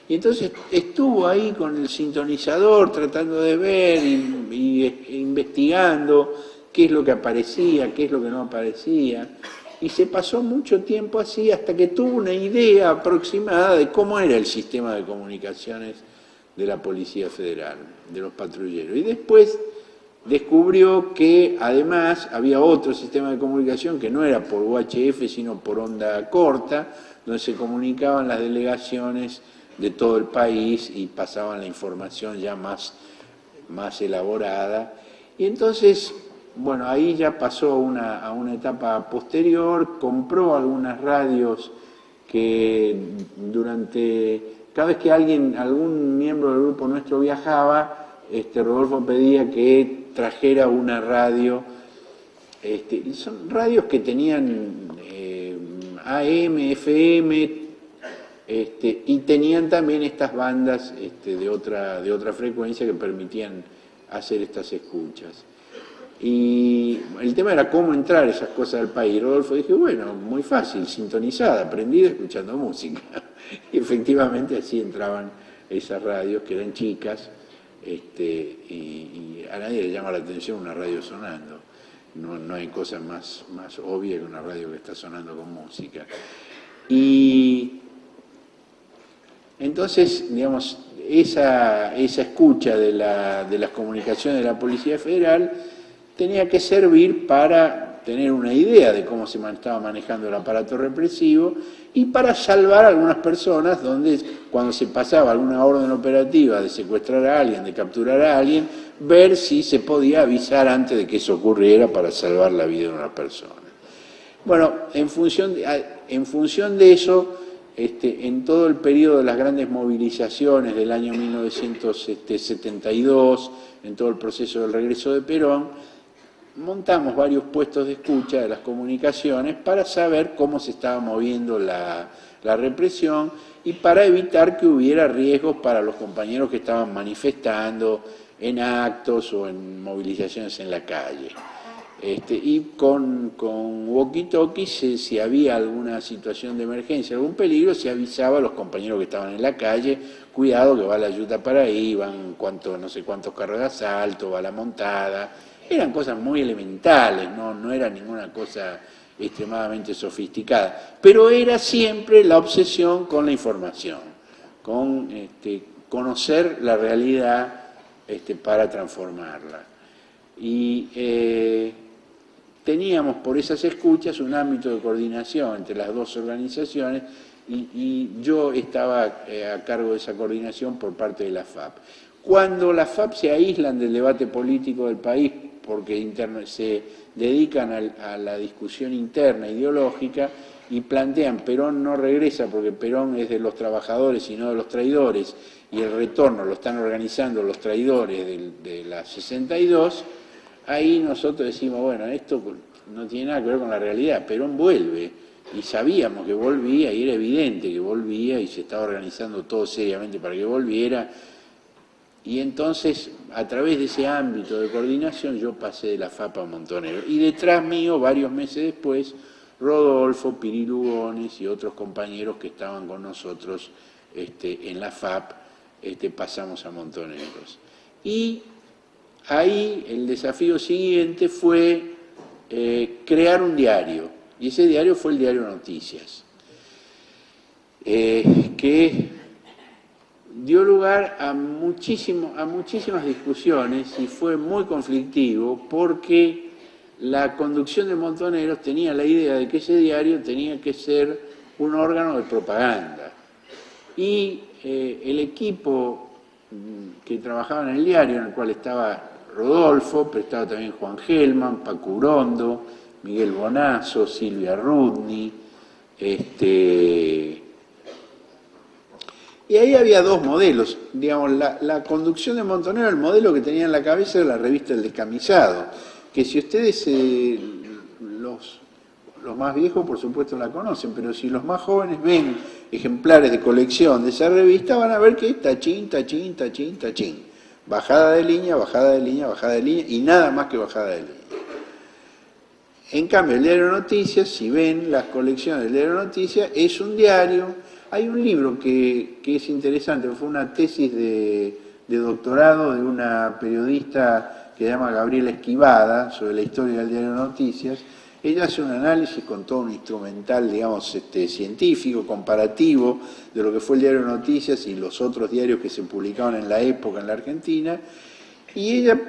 Y entonces estuvo ahí con el sintonizador tratando de ver y investigando qué es lo que aparecía, qué es lo que no aparecía. y se pasó mucho tiempo así hasta que tuvo una idea aproximada de cómo era el sistema de comunicaciones de la Policía Federal, de los patrulleros. Y después descubrió que además había otro sistema de comunicación que no era por UHF, sino por onda corta, donde se comunicaban las delegaciones de todo el país y pasaban la información ya más elaborada. Y entonces, bueno, ahí ya pasó a una etapa posterior, compró algunas radios que cada vez que algún miembro del grupo nuestro viajaba, Rodolfo pedía que trajera una radio. Son radios que tenían AM, FM, y tenían también estas bandas de otra frecuencia que permitían hacer estas escuchas. Y el tema era cómo entrar esas cosas al país. Rodolfo dijo, bueno, muy fácil, sintonizada, aprendida escuchando música. Y efectivamente así entraban esas radios que eran chicas, y a nadie le llama la atención una radio sonando. No hay cosa más obvia que una radio que está sonando con música. Y entonces, digamos, esa escucha de las comunicaciones de la Policía Federal tenía que servir para tener una idea de cómo se estaba manejando el aparato represivo y para salvar a algunas personas donde cuando se pasaba alguna orden operativa de secuestrar a alguien, de capturar a alguien, ver si se podía avisar antes de que eso ocurriera para salvar la vida de una persona. Bueno, en función de eso, en todo el periodo de las grandes movilizaciones del año 1972, en todo el proceso del regreso de Perón, montamos varios puestos de escucha de las comunicaciones para saber cómo se estaba moviendo la represión y para evitar que hubiera riesgos para los compañeros que estaban manifestando en actos o en movilizaciones en la calle. Y con walkie-talkies, si había alguna situación de emergencia, algún peligro, se avisaba a los compañeros que estaban en la calle, cuidado que va la ayuda para ahí, van no sé cuántos carros de asalto, va la montada. Eran cosas muy elementales, no era ninguna cosa extremadamente sofisticada, pero era siempre la obsesión con la información, con conocer la realidad para transformarla. Y teníamos por esas escuchas un ámbito de coordinación entre las dos organizaciones y yo estaba a cargo de esa coordinación por parte de la FAP. Cuando las FAP se aíslan del debate político del país porque se dedican a la discusión interna ideológica y plantean Perón no regresa porque Perón es de los trabajadores y no de los traidores y el retorno lo están organizando los traidores de la 62, ahí nosotros decimos, bueno, esto no tiene nada que ver con la realidad, Perón vuelve y sabíamos que volvía y era evidente que volvía y se estaba organizando todo seriamente para que volviera. Y entonces, a través de ese ámbito de coordinación, yo pasé de la FAP a Montonero. Y detrás mío, varios meses después, Rodolfo, Piri Lugones y otros compañeros que estaban con nosotros en la FAP, pasamos a Montoneros. Y ahí el desafío siguiente fue crear un diario. Y ese diario fue el Diario Noticias, que dio lugar a muchísimas discusiones y fue muy conflictivo porque la conducción de Montoneros tenía la idea de que ese diario tenía que ser un órgano de propaganda. Y el equipo que trabajaba en el diario, en el cual estaba Rodolfo, pero estaba también Juan Gelman, Paco Urondo, Miguel Bonazo, Silvia Rudni, y ahí había dos modelos, digamos, la conducción de Montonero, el modelo que tenía en la cabeza era la revista El Descamisado, que si ustedes, los más viejos por supuesto la conocen, pero si los más jóvenes ven ejemplares de colección de esa revista van a ver que es tachín, tachín, tachín, tachín, bajada de línea, bajada de línea, bajada de línea y nada más que bajada de línea. En cambio el Diario Noticias, si ven las colecciones del Diario Noticias, es un diario. Hay un libro que es interesante, fue una tesis de doctorado de una periodista que se llama Gabriela Esquivada sobre la historia del Diario Noticias. ella hace un análisis con todo un instrumental, digamos, científico, comparativo, de lo que fue el diario Noticias y los otros diarios que se publicaban en la época en la Argentina, y ella,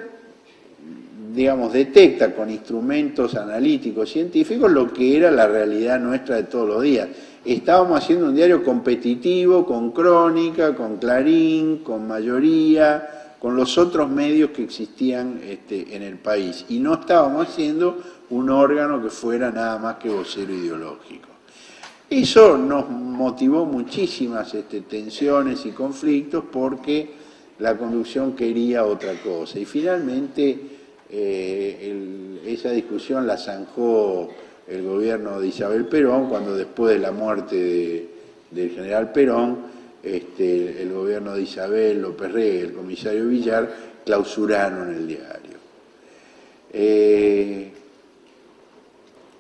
digamos, detecta con instrumentos analíticos, científicos, lo que era la realidad nuestra de todos los días. Estábamos haciendo un diario competitivo, con Crónica, con Clarín, con Mayoría, con los otros medios que existían en el país. Y no estábamos haciendo un órgano que fuera nada más que vocero ideológico. Eso nos motivó muchísimas tensiones y conflictos porque la conducción quería otra cosa. Y finalmente esa discusión la zanjó el gobierno de Isabel Perón, cuando después de la muerte del general Perón, el gobierno de Isabel, López Rega y el comisario Villar clausuraron el diario.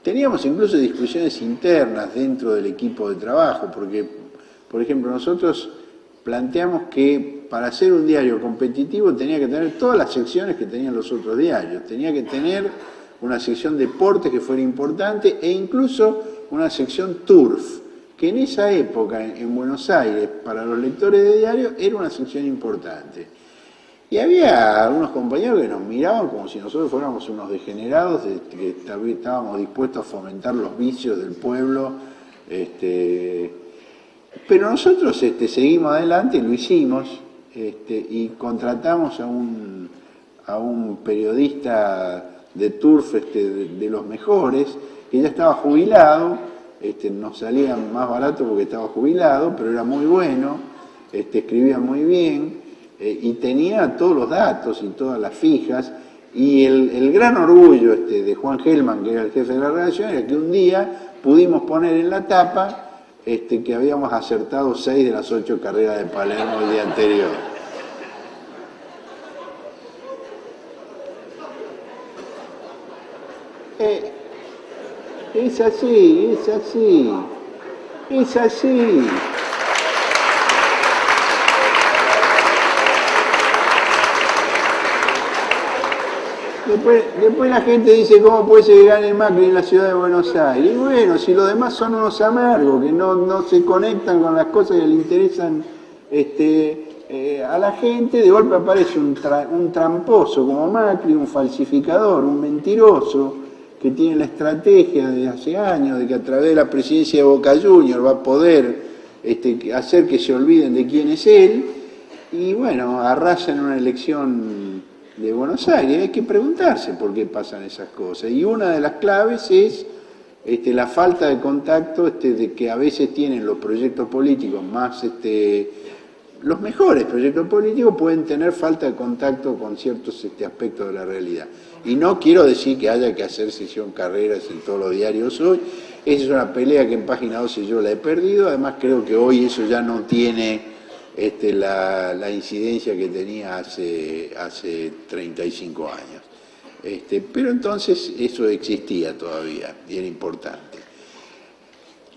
Teníamos incluso discusiones internas dentro del equipo de trabajo, porque, por ejemplo, nosotros planteamos que para hacer un diario competitivo tenía que tener todas las secciones que tenían los otros diarios. Tenía que tener una sección deporte que fuera importante e incluso una sección turf, que en esa época en Buenos Aires, para los lectores de diario, era una sección importante. Y había algunos compañeros que nos miraban como si nosotros fuéramos unos degenerados, que estábamos dispuestos a fomentar los vicios del pueblo. Pero nosotros seguimos adelante, lo hicimos, y contratamos a un periodista de turf de los mejores, que ya estaba jubilado. Nos salía más barato porque estaba jubilado, pero era muy bueno, escribía muy bien, y tenía todos los datos y todas las fijas, y el gran orgullo de Juan Gelman, que era el jefe de la redacción, era que un día pudimos poner en la tapa que habíamos acertado 6 de las 8 carreras de Palermo el día anterior. Es así, es así, es así. Después la gente dice, ¿cómo puede ser que gane Macri en la ciudad de Buenos Aires? Y bueno, si los demás son unos amargos, que no se conectan con las cosas que le interesan a la gente, de golpe aparece un tramposo como Macri, un falsificador, un mentiroso, que tiene la estrategia de hace años de que a través de la presidencia de Boca Juniors va a poder hacer que se olviden de quién es él, y bueno, arrasan una elección de Buenos Aires. Hay que preguntarse por qué pasan esas cosas, y una de las claves es la falta de contacto de que a veces tienen los proyectos políticos más, los mejores proyectos políticos pueden tener falta de contacto con ciertos aspectos de la realidad. Y no quiero decir que haya que hacer sesión carreras en todos los diarios hoy. Esa es una pelea que en Página 12 yo la he perdido. Además creo que hoy eso ya no tiene la incidencia que tenía hace 35 años. Pero entonces eso existía todavía y era importante.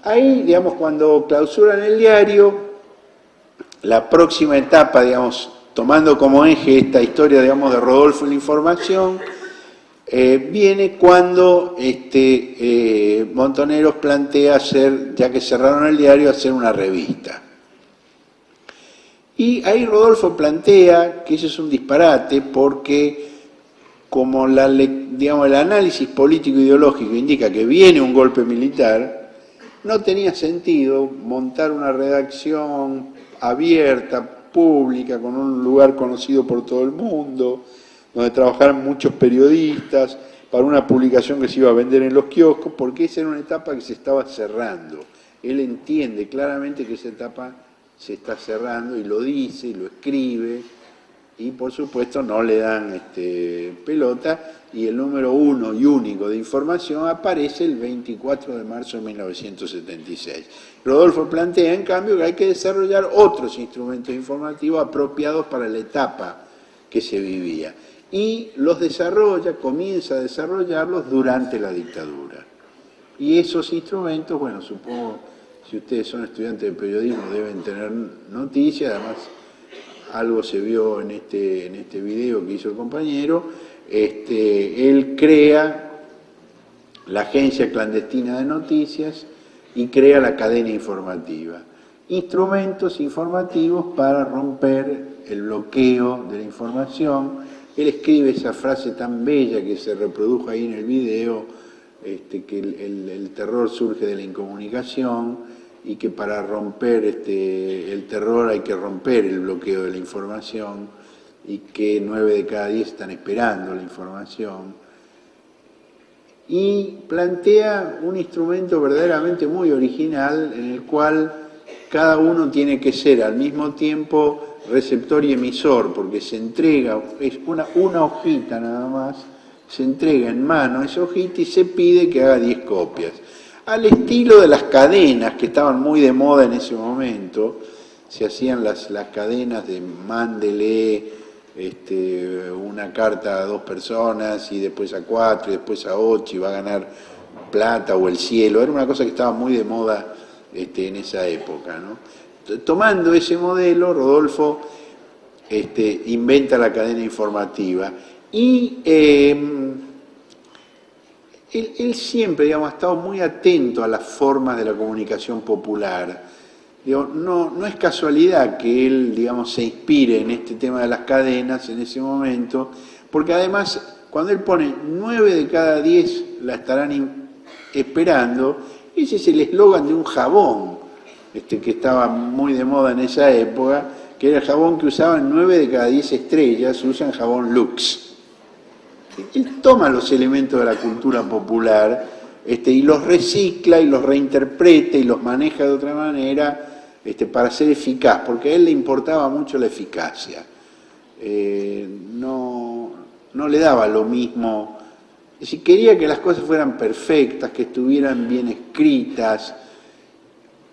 Ahí, digamos, cuando clausuran el diario, la próxima etapa, digamos, tomando como eje esta historia, digamos, de Rodolfo y la información, viene cuando Montoneros plantea hacer, ya que cerraron el diario, hacer una revista. Y ahí Rodolfo plantea que eso es un disparate porque como digamos, el análisis político-ideológico indica que viene un golpe militar, no tenía sentido montar una redacción abierta, pública, con un lugar conocido por todo el mundo, donde trabajaran muchos periodistas, para una publicación que se iba a vender en los kioscos, porque esa era una etapa que se estaba cerrando. Él entiende claramente que esa etapa se está cerrando y lo dice y lo escribe, y por supuesto no le dan pelota, y el número 1 y único de información aparece el 24 de marzo de 1976. Rodolfo plantea, en cambio, que hay que desarrollar otros instrumentos informativos apropiados para la etapa que se vivía. Y los comienza a desarrollarlos durante la dictadura. Y esos instrumentos, bueno, supongo, si ustedes son estudiantes de periodismo, deben tener noticias. Además, algo se vio en este video que hizo el compañero. Él crea la agencia clandestina de noticias y crea la cadena informativa. Instrumentos informativos para romper el bloqueo de la información. Él escribe esa frase tan bella que se reprodujo ahí en el video, que el terror surge de la incomunicación y que para romper el terror hay que romper el bloqueo de la información y que 9 de cada 10 están esperando la información. Y plantea un instrumento verdaderamente muy original en el cual cada uno tiene que ser al mismo tiempo receptor y emisor, porque se entrega, es una hojita nada más, se entrega en mano esa hojita y se pide que haga 10 copias. Al estilo de las cadenas que estaban muy de moda en ese momento, se hacían las cadenas de mándele una carta a 2 personas y después a 4 y después a 8 y va a ganar plata o el cielo. Era una cosa que estaba muy de moda en esa época, ¿no? Tomando ese modelo, Rodolfo inventa la cadena informativa y él siempre, digamos, ha estado muy atento a las formas de la comunicación popular. Digo, no es casualidad que él, digamos, se inspire en este tema de las cadenas en ese momento, porque además, cuando él pone 9 de cada 10 la estarán esperando, ese es el eslogan de un jabón, que estaba muy de moda en esa época, que era el jabón que usaban 9 de cada 10 estrellas, usan jabón Lux. Él toma los elementos de la cultura popular y los recicla y los reinterpreta y los maneja de otra manera para ser eficaz, porque a él le importaba mucho la eficacia. No le daba lo mismo. Es decir, quería que las cosas fueran perfectas, que estuvieran bien escritas,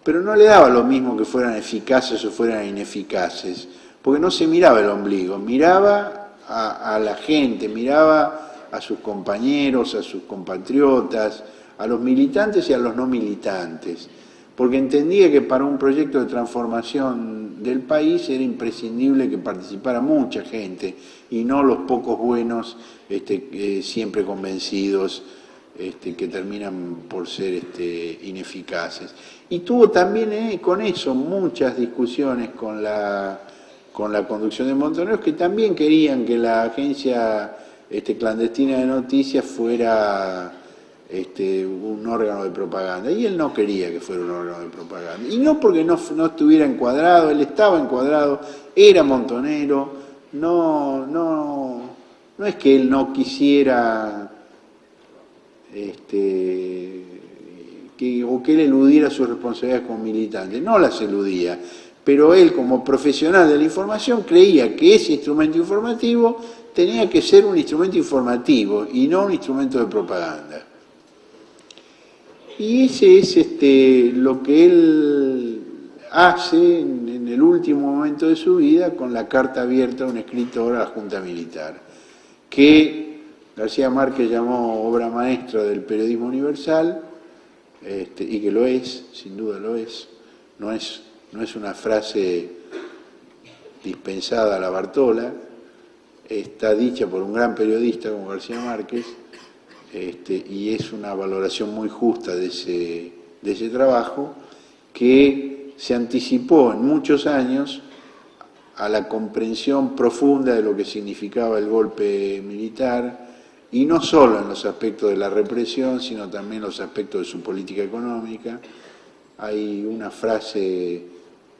pero no le daba lo mismo que fueran eficaces o fueran ineficaces, porque no se miraba el ombligo, miraba a la gente, miraba a sus compañeros, a sus compatriotas, a los militantes y a los no militantes, porque entendía que para un proyecto de transformación del país era imprescindible que participara mucha gente y no los pocos buenos siempre convencidos que terminan por ser ineficaces. Y tuvo también con eso muchas discusiones con la conducción de Montoneros, que también querían que la agencia clandestina de noticias fuera un órgano de propaganda, y él no quería que fuera un órgano de propaganda, y no porque no estuviera encuadrado, él estaba encuadrado, era montonero, no es que él no quisiera o que él eludiera sus responsabilidades como militante, no las eludía, pero él como profesional de la información creía que ese instrumento informativo tenía que ser un instrumento informativo y no un instrumento de propaganda. Y ese es lo que él hace en el último momento de su vida con la carta abierta a un escritor a la Junta Militar, que García Márquez llamó obra maestra del periodismo universal, y que lo es, sin duda lo es. No es una frase dispensada a la Bartola, está dicha por un gran periodista como García Márquez, y es una valoración muy justa de ese trabajo, que se anticipó en muchos años a la comprensión profunda de lo que significaba el golpe militar, y no solo en los aspectos de la represión, sino también en los aspectos de su política económica. Hay una frase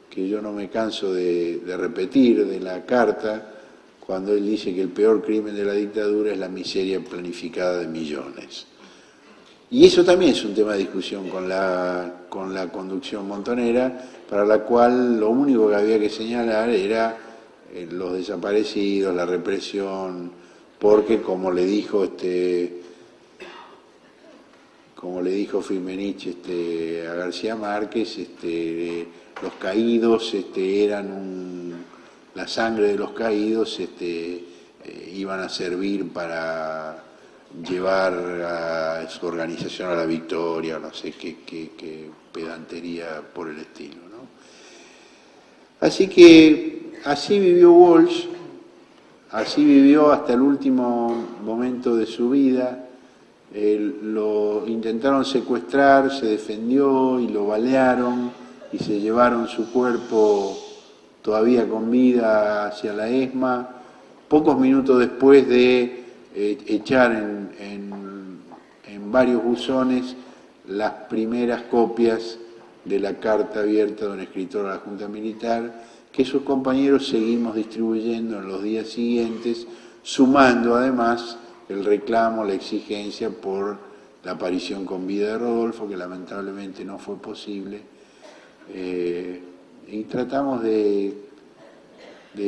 que yo no me canso de repetir de la carta, cuando él dice que el peor crimen de la dictadura es la miseria planificada de millones. Y eso también es un tema de discusión con la conducción montonera, para la cual lo único que había que señalar era los desaparecidos, la represión, porque como le dijo Firmenich a García Márquez, los caídos eran la sangre de los caídos iban a servir para llevar a su organización a la victoria, no sé qué pedantería por el estilo, ¿no? Así que así vivió Walsh, así vivió hasta el último momento de su vida, lo intentaron secuestrar, se defendió y lo balearon y se llevaron su cuerpo todavía con vida hacia la ESMA, pocos minutos después de echar en varios buzones las primeras copias de la carta abierta de un escritor a la Junta Militar, que sus compañeros seguimos distribuyendo en los días siguientes, sumando además el reclamo, la exigencia por la aparición con vida de Rodolfo, que lamentablemente no fue posible, y tratamos de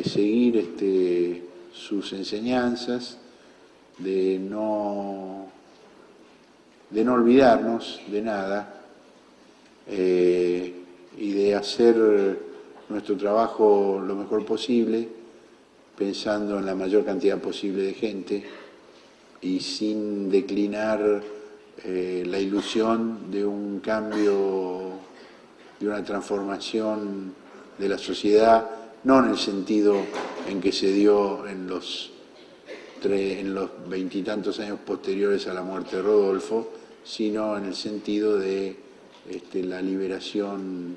seguir sus enseñanzas, de no olvidarnos de nada, y de hacer nuestro trabajo lo mejor posible, pensando en la mayor cantidad posible de gente y sin declinar la ilusión de un cambio, de una transformación de la sociedad, no en el sentido en que se dio en los 20 y tantos años posteriores a la muerte de Rodolfo, sino en el sentido de la liberación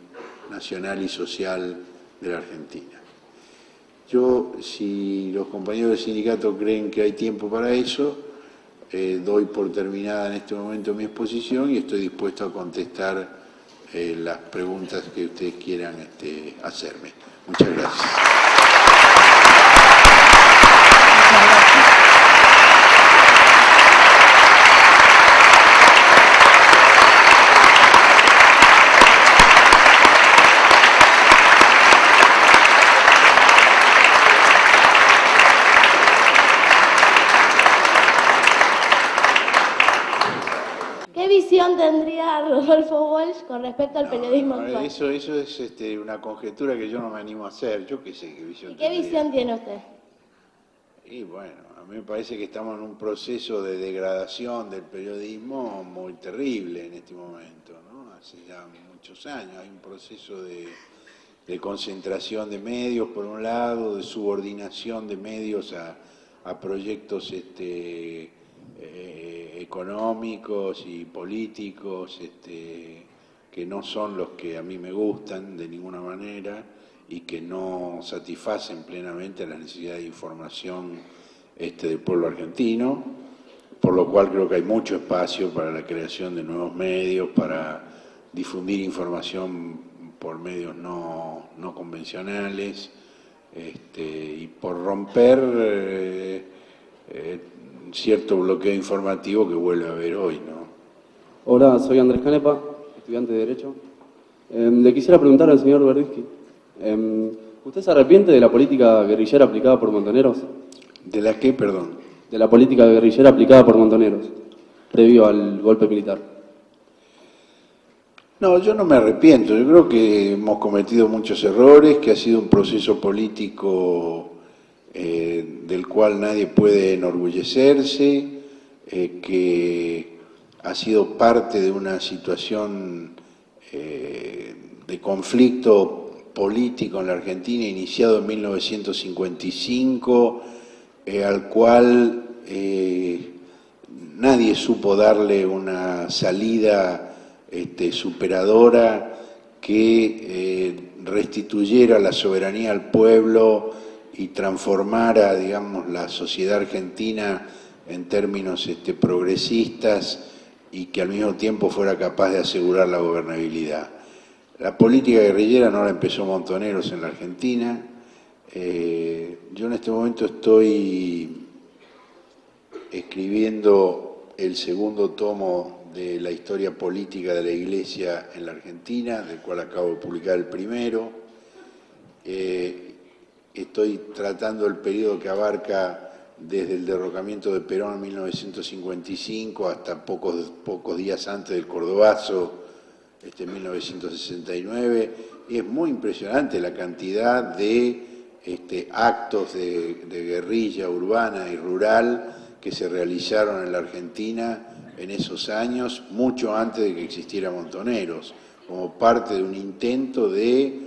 nacional y social de la Argentina. Yo, si los compañeros del sindicato creen que hay tiempo para eso, doy por terminada en este momento mi exposición y estoy dispuesto a contestar las preguntas que ustedes quieran hacerme. Muchas gracias. ¿Qué visión tendría Rodolfo Walsh con respecto al periodismo actual? Eso es una conjetura que yo no me animo a hacer. Yo qué sé qué visión tendría. ¿Y qué visión tiene usted? Y bueno, a mí me parece que estamos en un proceso de degradación del periodismo muy terrible en este momento, ¿no? Hace ya muchos años hay un proceso de concentración de medios, por un lado, de subordinación de medios a proyectos económicos y políticos que no son los que a mí me gustan de ninguna manera y que no satisfacen plenamente la necesidad de información del pueblo argentino, por lo cual creo que hay mucho espacio para la creación de nuevos medios, para difundir información por medios no convencionales, y por romper cierto bloqueo informativo que vuelve a haber hoy, ¿no? Hola, soy Andrés Canepa, estudiante de Derecho. Le quisiera preguntar al señor Verdisky, ¿usted se arrepiente de la política guerrillera aplicada por Montoneros? ¿De la qué, perdón? De la política guerrillera aplicada por Montoneros, previo al golpe militar. No, yo no me arrepiento. Yo creo que hemos cometido muchos errores, que ha sido un proceso político del cual nadie puede enorgullecerse, que ha sido parte de una situación de conflicto político en la Argentina iniciado en 1955, al cual nadie supo darle una salida superadora que restituyera la soberanía al pueblo y transformara, digamos, la sociedad argentina en términos progresistas y que al mismo tiempo fuera capaz de asegurar la gobernabilidad. La política guerrillera no la empezó Montoneros en la Argentina. Yo en este momento estoy escribiendo el segundo tomo de la historia política de la Iglesia en la Argentina, del cual acabo de publicar el primero. Estoy tratando el periodo que abarca desde el derrocamiento de Perón en 1955 hasta pocos días antes del Cordobazo, en 1969. Y es muy impresionante la cantidad de actos de guerrilla urbana y rural que se realizaron en la Argentina en esos años, mucho antes de que existiera Montoneros, como parte de un intento de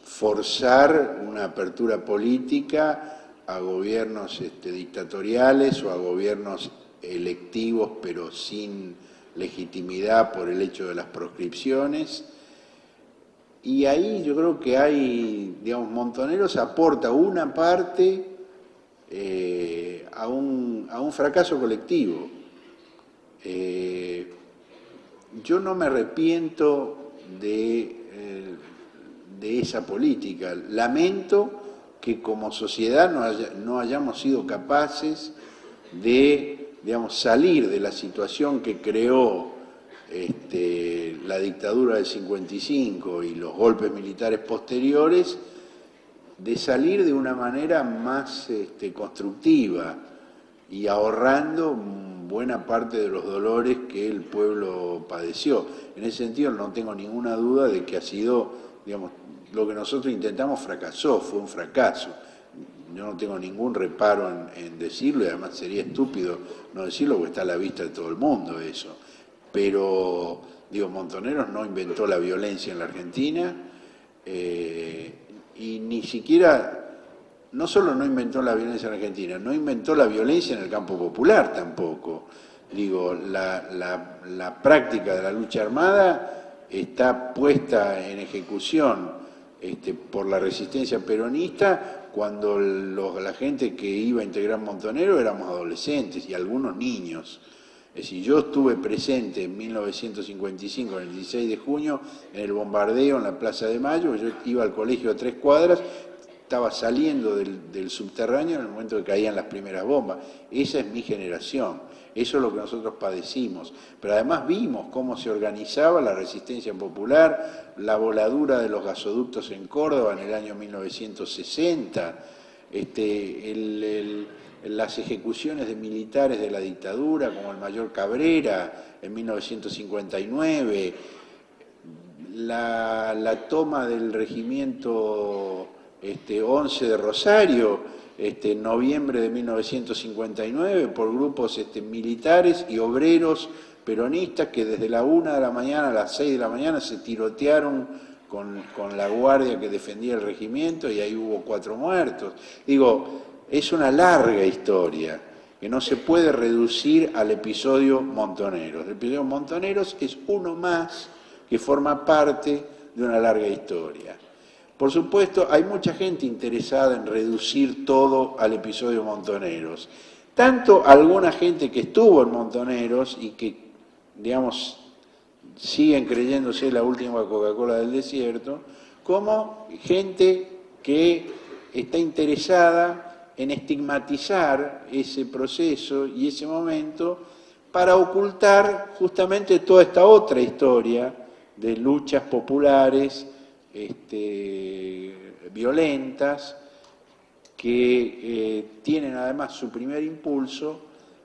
forzar una apertura política a gobiernos dictatoriales o a gobiernos electivos, pero sin legitimidad por el hecho de las proscripciones. Y ahí yo creo que hay, digamos, Montoneros aporta una parte a un fracaso colectivo. Yo no me arrepiento de esa política. Lamento que como sociedad no hayamos sido capaces de, digamos, salir de la situación que creó la dictadura del 55 y los golpes militares posteriores, de salir de una manera más constructiva y ahorrando buena parte de los dolores que el pueblo padeció. En ese sentido no tengo ninguna duda de que ha sido, digamos, lo que nosotros intentamos fracasó, fue un fracaso. Yo no tengo ningún reparo en decirlo, y además sería estúpido no decirlo porque está a la vista de todo el mundo eso. Pero, digo, Montoneros no inventó la violencia en la Argentina, y ni siquiera, no solo no inventó la violencia en la Argentina, no inventó la violencia en el campo popular tampoco. Digo, la práctica de la lucha armada está puesta en ejecución por la resistencia peronista cuando la gente que iba a integrar Montoneros éramos adolescentes y algunos niños. Es decir, yo estuve presente en 1955, el 16 de junio, en el bombardeo en la Plaza de Mayo. Yo iba al colegio a 3 cuadras, estaba saliendo del subterráneo en el momento que caían las primeras bombas. Esa es mi generación, eso es lo que nosotros padecimos. Pero además vimos cómo se organizaba la resistencia popular, la voladura de los gasoductos en Córdoba en el año 1960, las ejecuciones de militares de la dictadura, como el mayor Cabrera en 1959, la toma del regimiento 11 de Rosario, en noviembre de 1959, por grupos militares y obreros peronistas que desde la 1 de la mañana a las 6 de la mañana se tirotearon con la guardia que defendía el regimiento y ahí hubo 4 muertos. Digo, es una larga historia que no se puede reducir al episodio Montoneros. El episodio Montoneros es uno más que forma parte de una larga historia. Por supuesto, hay mucha gente interesada en reducir todo al episodio Montoneros. Tanto alguna gente que estuvo en Montoneros y que, digamos, siguen creyéndose la última Coca-Cola del desierto, como gente que está interesada en estigmatizar ese proceso y ese momento para ocultar justamente toda esta otra historia de luchas populares violentas que tienen además su primer impulso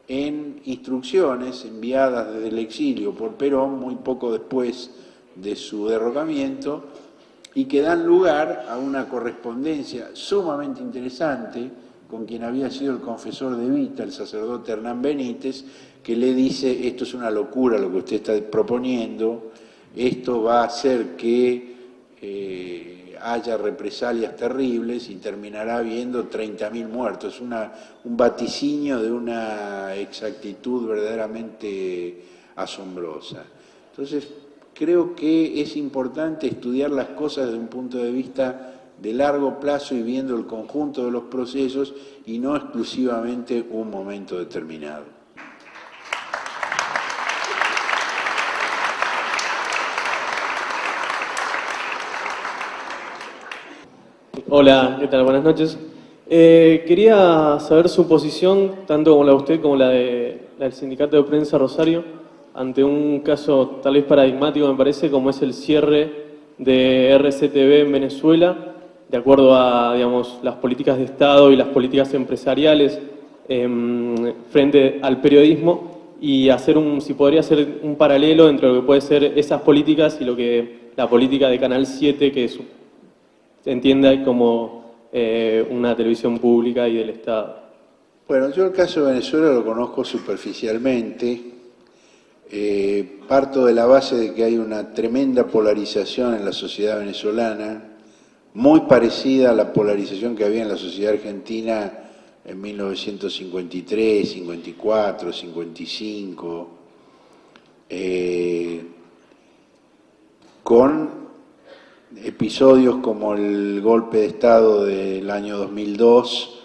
en instrucciones enviadas desde el exilio por Perón muy poco después de su derrocamiento y que dan lugar a una correspondencia sumamente interesante con quien había sido el confesor de Evita, el sacerdote Hernán Benítez, que le dice: esto es una locura lo que usted está proponiendo, esto va a hacer que haya represalias terribles y terminará habiendo 30.000 muertos. Es un vaticinio de una exactitud verdaderamente asombrosa. Entonces, creo que es importante estudiar las cosas desde un punto de vista de largo plazo y viendo el conjunto de los procesos y no exclusivamente un momento determinado. Hola, ¿qué tal? Buenas noches. Quería saber su posición, tanto como la de usted como la del Sindicato de Prensa Rosario, ante un caso tal vez paradigmático, me parece, como es el cierre de RCTV en Venezuela, de acuerdo a, digamos, las políticas de Estado y las políticas empresariales frente al periodismo, y si podría hacer un paralelo entre lo que puede ser esas políticas y lo que la política de Canal 7, que se entienda como una televisión pública y del Estado. Bueno, yo el caso de Venezuela lo conozco superficialmente. Parto de la base de que hay una tremenda polarización en la sociedad venezolana, muy parecida a la polarización que había en la sociedad argentina en 1953, 54, 55, con episodios como el golpe de Estado del año 2002,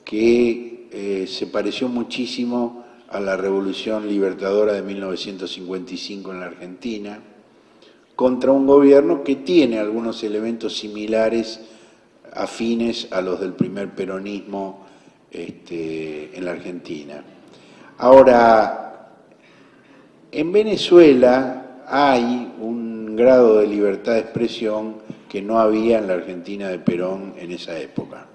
que se pareció muchísimo a la Revolución Libertadora de 1955 en la Argentina, contra un gobierno que tiene algunos elementos similares, afines a los del primer peronismo en la Argentina. Ahora, en Venezuela hay un grado de libertad de expresión que no había en la Argentina de Perón en esa época,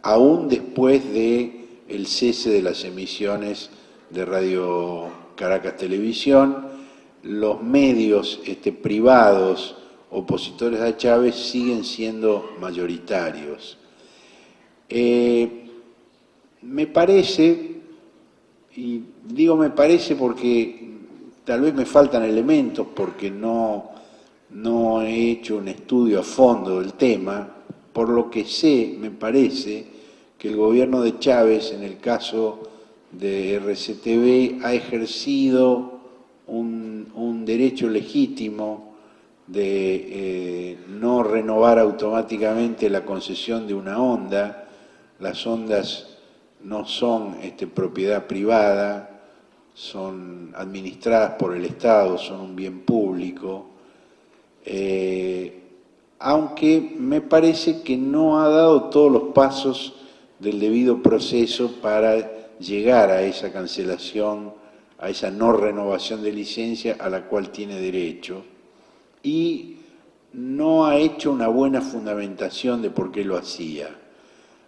aún después del cese de las emisiones de Radio Caracas Televisión. Los medios privados opositores a Chávez siguen siendo mayoritarios. Me parece, y digo me parece porque tal vez me faltan elementos, porque no he hecho un estudio a fondo del tema, por lo que sé, me parece que el gobierno de Chávez, en el caso de RCTV, ha ejercido un derecho legítimo de no renovar automáticamente la concesión de una onda. Las ondas no son propiedad privada, son administradas por el Estado, son un bien público, aunque me parece que no ha dado todos los pasos del debido proceso para llegar a esa cancelación, a esa no renovación de licencia a la cual tiene derecho, y no ha hecho una buena fundamentación de por qué lo hacía.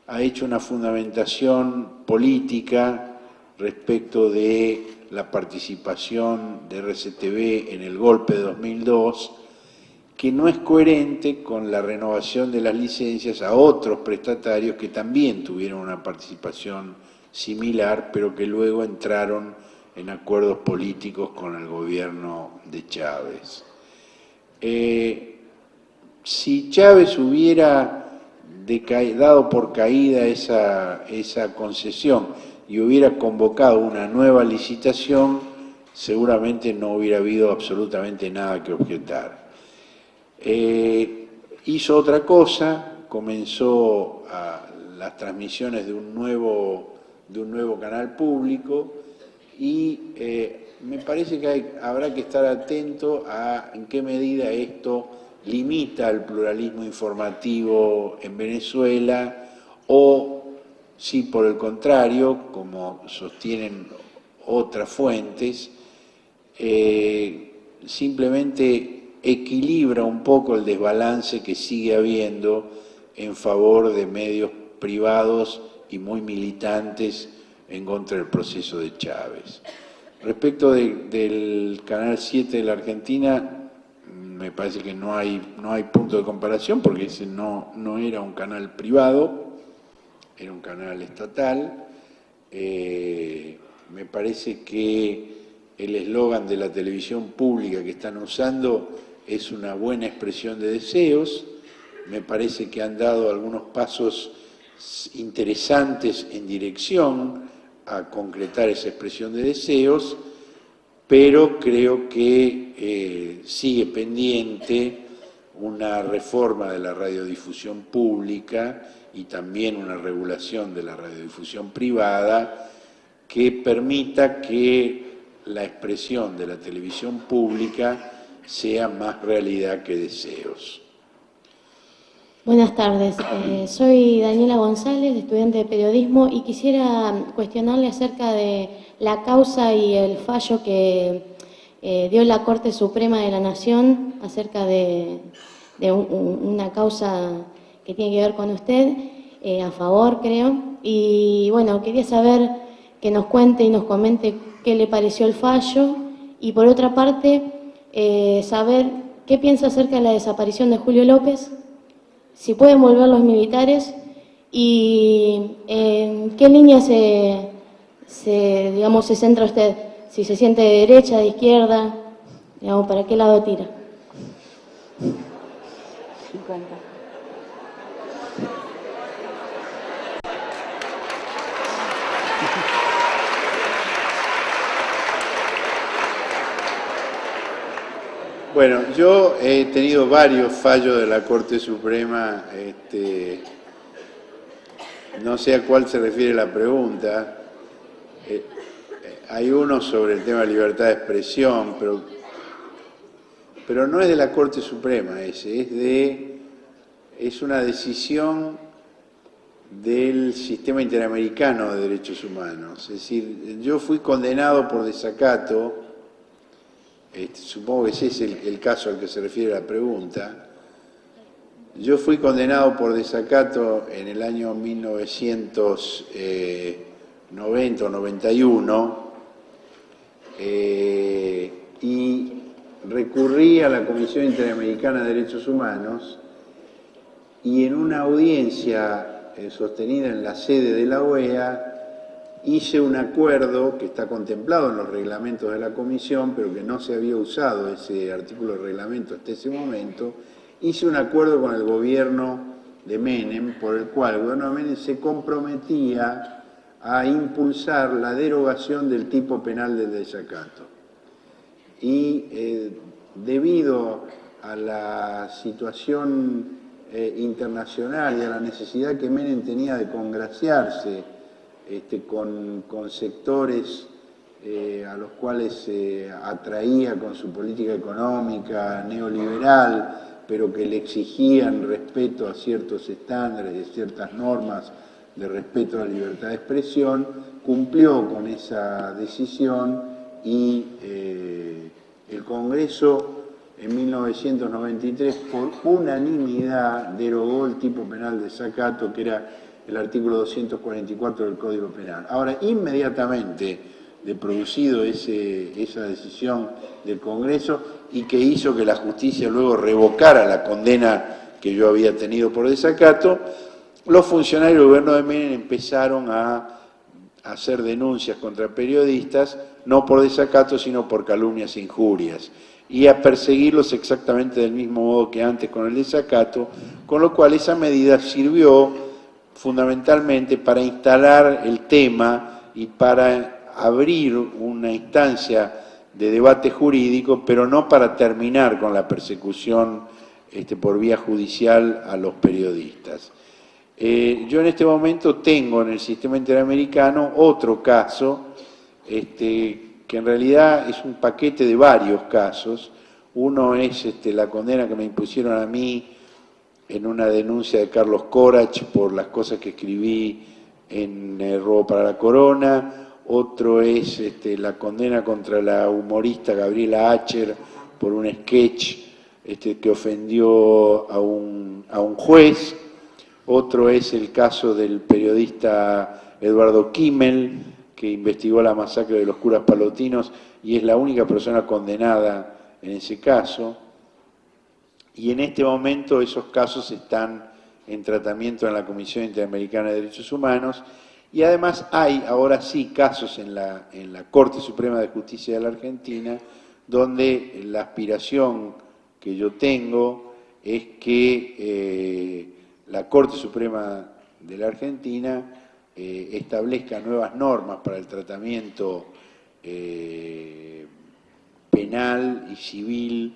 Ha hecho una fundamentación política respecto de la participación de RCTV en el golpe de 2002, que no es coherente con la renovación de las licencias a otros prestatarios que también tuvieron una participación similar, pero que luego entraron en acuerdos políticos con el gobierno de Chávez. Si Chávez hubiera dado por caída esa concesión y hubiera convocado una nueva licitación, seguramente no hubiera habido absolutamente nada que objetar. Hizo otra cosa, comenzó las transmisiones de un nuevo canal público y me parece que habrá que estar atento a en qué medida esto limita el pluralismo informativo en Venezuela o si por el contrario, como sostienen otras fuentes, simplemente equilibra un poco el desbalance que sigue habiendo en favor de medios privados y muy militantes en contra del proceso de Chávez. Respecto del Canal 7 de la Argentina, me parece que no hay punto de comparación porque ese no era un canal privado, era un canal estatal. Me parece que el eslogan de la televisión pública que están usando es una buena expresión de deseos. Me parece que han dado algunos pasos interesantes en dirección a concretar esa expresión de deseos, pero creo que sigue pendiente una reforma de la radiodifusión pública y también una regulación de la radiodifusión privada que permita que la expresión de la televisión pública sea más realidad que deseos. Buenas tardes, soy Daniela González, estudiante de periodismo, y quisiera cuestionarle acerca de la causa y el fallo que dio la Corte Suprema de la Nación acerca de una causa que tiene que ver con usted, a favor creo, y bueno, quería saber que nos cuente y nos comente qué le pareció el fallo, y por otra parte, saber qué piensa acerca de la desaparición de Julio López, si pueden volver los militares y en qué línea se centra usted, si se siente de derecha, de izquierda, digamos, ¿para qué lado tira? 50. Bueno, yo he tenido varios fallos de la Corte Suprema, no sé a cuál se refiere la pregunta. Hay uno sobre el tema de libertad de expresión, pero no es de la Corte Suprema ese, es una decisión del Sistema Interamericano de Derechos Humanos. Es decir, yo fui condenado por desacato, supongo que ese es el caso al que se refiere la pregunta. Yo fui condenado por desacato en el año 1990 o 91 y recurrí a la Comisión Interamericana de Derechos Humanos y en una audiencia sostenida en la sede de la OEA hice un acuerdo que está contemplado en los reglamentos de la Comisión, pero que no se había usado ese artículo de reglamento hasta ese momento. Hice un acuerdo con el gobierno de Menem, por el cual el gobierno de Menem se comprometía a impulsar la derogación del tipo penal del desacato. Y debido a la situación internacional y a la necesidad que Menem tenía de congraciarse con sectores a los cuales se atraía con su política económica neoliberal, pero que le exigían respeto a ciertos estándares, de ciertas normas de respeto a la libertad de expresión, cumplió con esa decisión y el Congreso en 1993 por unanimidad derogó el tipo penal de desacato, que era el artículo 244 del Código Penal. Ahora, inmediatamente de producido esa decisión del Congreso y que hizo que la justicia luego revocara la condena que yo había tenido por desacato, los funcionarios del gobierno de Menem empezaron a hacer denuncias contra periodistas, no por desacato, sino por calumnias e injurias, y a perseguirlos exactamente del mismo modo que antes con el desacato, con lo cual esa medida sirvió fundamentalmente para instalar el tema y para abrir una instancia de debate jurídico, pero no para terminar con la persecución por vía judicial a los periodistas. Yo en este momento tengo en el sistema interamericano otro caso, que en realidad es un paquete de varios casos. Uno es la condena que me impusieron a mí en una denuncia de Carlos Corach por las cosas que escribí en El robo para la corona. Otro es la condena contra la humorista Gabriela Acher por un sketch que ofendió a un juez. Otro es el caso del periodista Eduardo Kimmel, que investigó la masacre de los curas palotinos y es la única persona condenada en ese caso. Y en este momento esos casos están en tratamiento en la Comisión Interamericana de Derechos Humanos. Y además hay, ahora sí, casos en la Corte Suprema de Justicia de la Argentina, donde la aspiración que yo tengo es que la Corte Suprema de la Argentina establezca nuevas normas para el tratamiento penal y civil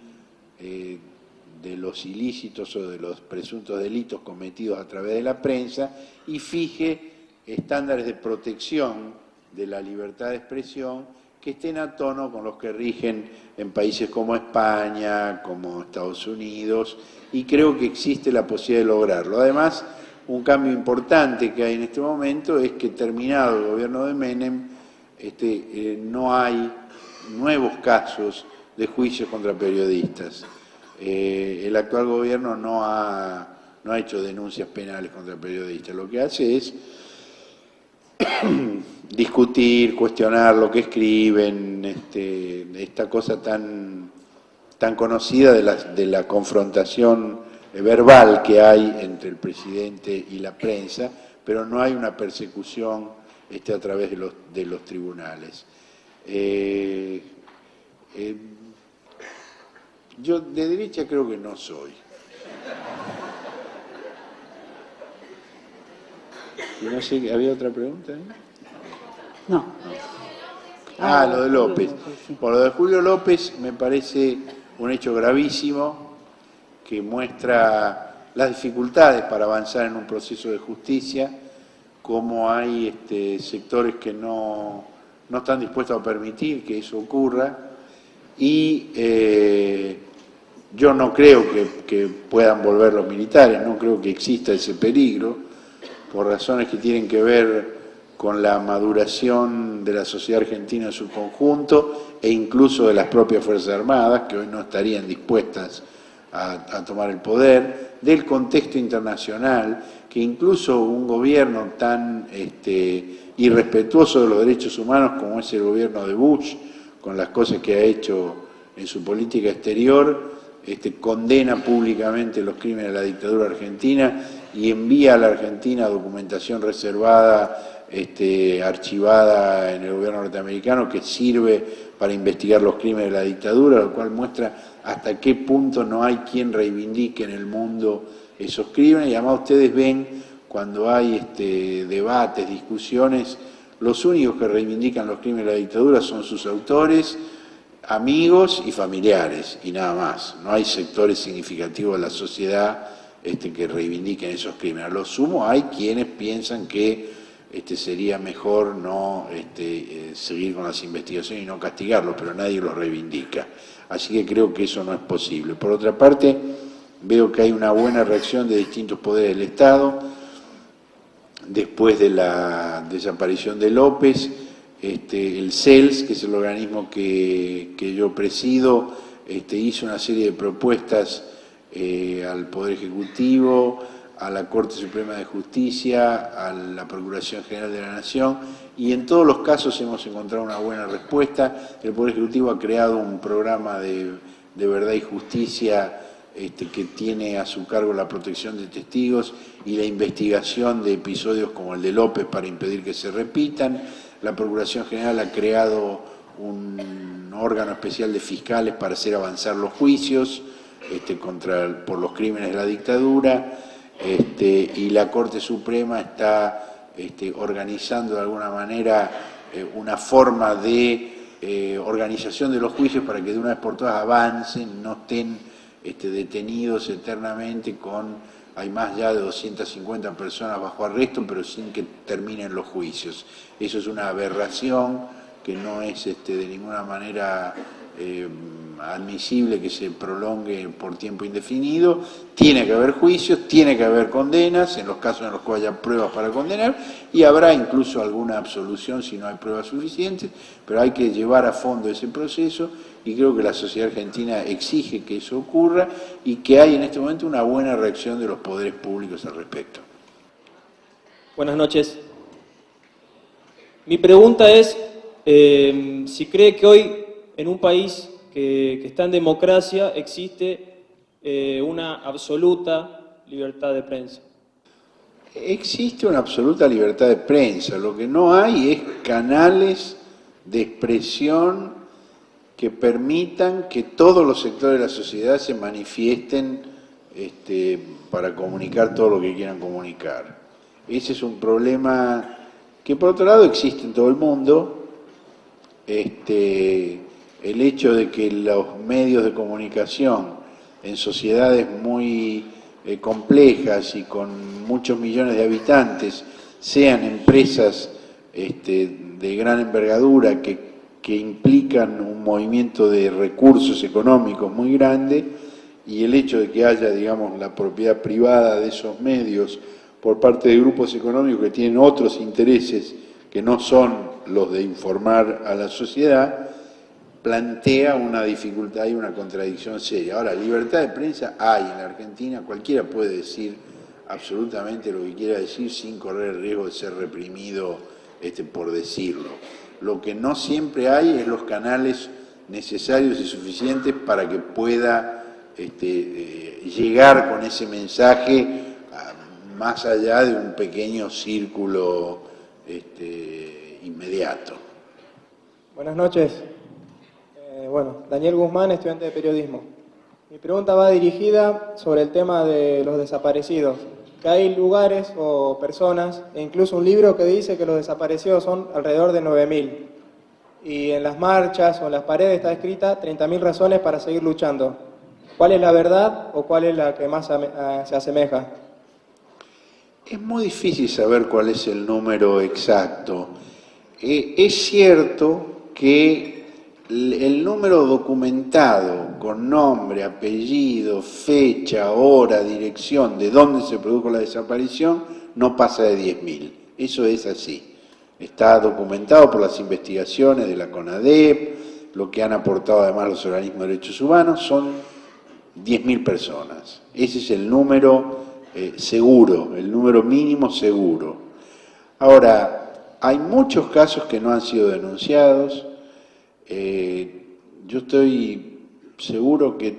de los ilícitos o de los presuntos delitos cometidos a través de la prensa y fije estándares de protección de la libertad de expresión que estén a tono con los que rigen en países como España, como Estados Unidos, y creo que existe la posibilidad de lograrlo. Además, un cambio importante que hay en este momento es que terminado el gobierno de Menem, no hay nuevos casos de juicios contra periodistas. El actual gobierno no ha hecho denuncias penales contra periodistas, lo que hace es discutir, cuestionar lo que escriben, esta cosa tan conocida de la confrontación verbal que hay entre el presidente y la prensa, pero no hay una persecución a través de los tribunales. Yo de derecha creo que no soy. Y no sé, ¿había otra pregunta? No. Lo de López. Por lo de Julio López me parece un hecho gravísimo que muestra las dificultades para avanzar en un proceso de justicia, cómo hay sectores que no están dispuestos a permitir que eso ocurra, y yo no creo que puedan volver los militares, no creo que exista ese peligro, por razones que tienen que ver con la maduración de la sociedad argentina en su conjunto e incluso de las propias Fuerzas Armadas, que hoy no estarían dispuestas a tomar el poder, del contexto internacional, que incluso un gobierno tan irrespetuoso de los derechos humanos como es el gobierno de Bush, con las cosas que ha hecho en su política exterior, condena públicamente los crímenes de la dictadura argentina y envía a la Argentina documentación reservada, archivada en el gobierno norteamericano, que sirve para investigar los crímenes de la dictadura, lo cual muestra hasta qué punto no hay quien reivindique en el mundo esos crímenes. Y además ustedes ven, cuando hay debates, discusiones, los únicos que reivindican los crímenes de la dictadura son sus autores, amigos y familiares, y nada más. No hay sectores significativos de la sociedad que reivindiquen esos crímenes. A lo sumo hay quienes piensan que sería mejor no seguir con las investigaciones y no castigarlos, pero nadie los reivindica. Así que creo que eso no es posible. Por otra parte, veo que hay una buena reacción de distintos poderes del Estado. Después de la desaparición de López, el CELS, que es el organismo que yo presido, hizo una serie de propuestas al Poder Ejecutivo, a la Corte Suprema de Justicia, a la Procuración General de la Nación, y en todos los casos hemos encontrado una buena respuesta. El Poder Ejecutivo ha creado un programa de verdad y justicia que tiene a su cargo la protección de testigos y la investigación de episodios como el de López para impedir que se repitan. La Procuración General ha creado un órgano especial de fiscales para hacer avanzar los juicios por los crímenes de la dictadura, y la Corte Suprema está organizando de alguna manera una forma de organización de los juicios para que de una vez por todas avancen, no estén detenidos eternamente hay más ya de 250 personas bajo arresto, pero sin que terminen los juicios. Eso es una aberración que no es de ninguna manera admisible que se prolongue por tiempo indefinido. Tiene que haber juicios, tiene que haber condenas, en los casos en los que haya pruebas para condenar, y habrá incluso alguna absolución si no hay pruebas suficientes, pero hay que llevar a fondo ese proceso, y creo que la sociedad argentina exige que eso ocurra y que hay en este momento una buena reacción de los poderes públicos al respecto. Buenas noches. Mi pregunta es si cree que hoy en un país que está en democracia existe una absoluta libertad de prensa. Existe una absoluta libertad de prensa, lo que no hay es canales de expresión que permitan que todos los sectores de la sociedad se manifiesten para comunicar todo lo que quieran comunicar. Ese es un problema que por otro lado existe en todo el mundo. El hecho de que los medios de comunicación en sociedades muy complejas y con muchos millones de habitantes sean empresas de gran envergadura que implican un movimiento de recursos económicos muy grande, y el hecho de que haya, digamos, la propiedad privada de esos medios por parte de grupos económicos que tienen otros intereses que no son los de informar a la sociedad, plantea una dificultad y una contradicción seria. Ahora, libertad de prensa hay en la Argentina, cualquiera puede decir absolutamente lo que quiera decir sin correr el riesgo de ser reprimido por decirlo. Lo que no siempre hay es los canales necesarios y suficientes para que pueda llegar con ese mensaje más allá de un pequeño círculo inmediato. Buenas noches. Daniel Guzmán, estudiante de periodismo. Mi pregunta va dirigida sobre el tema de los desaparecidos. Que hay lugares o personas, e incluso un libro que dice que los desaparecidos son alrededor de 9.000. y en las marchas o en las paredes está escrita 30.000 razones para seguir luchando. ¿Cuál es la verdad o cuál es la que más se asemeja? Es muy difícil saber cuál es el número exacto. Es cierto que el número documentado con nombre, apellido, fecha, hora, dirección, de dónde se produjo la desaparición, no pasa de 10.000. Eso es así. Está documentado por las investigaciones de la CONADEP, lo que han aportado además los organismos de derechos humanos, son 10.000 personas. Ese es el número seguro, el número mínimo seguro. Ahora, hay muchos casos que no han sido denunciados. Yo estoy seguro que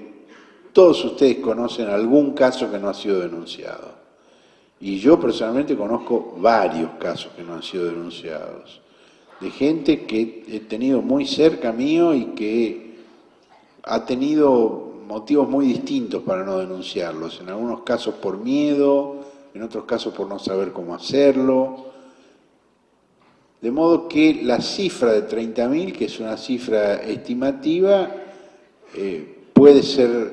todos ustedes conocen algún caso que no ha sido denunciado. Y yo personalmente conozco varios casos que no han sido denunciados, de gente que he tenido muy cerca mío y que ha tenido motivos muy distintos para no denunciarlos, en algunos casos por miedo, en otros casos por no saber cómo hacerlo. De modo que la cifra de 30.000, que es una cifra estimativa, puede ser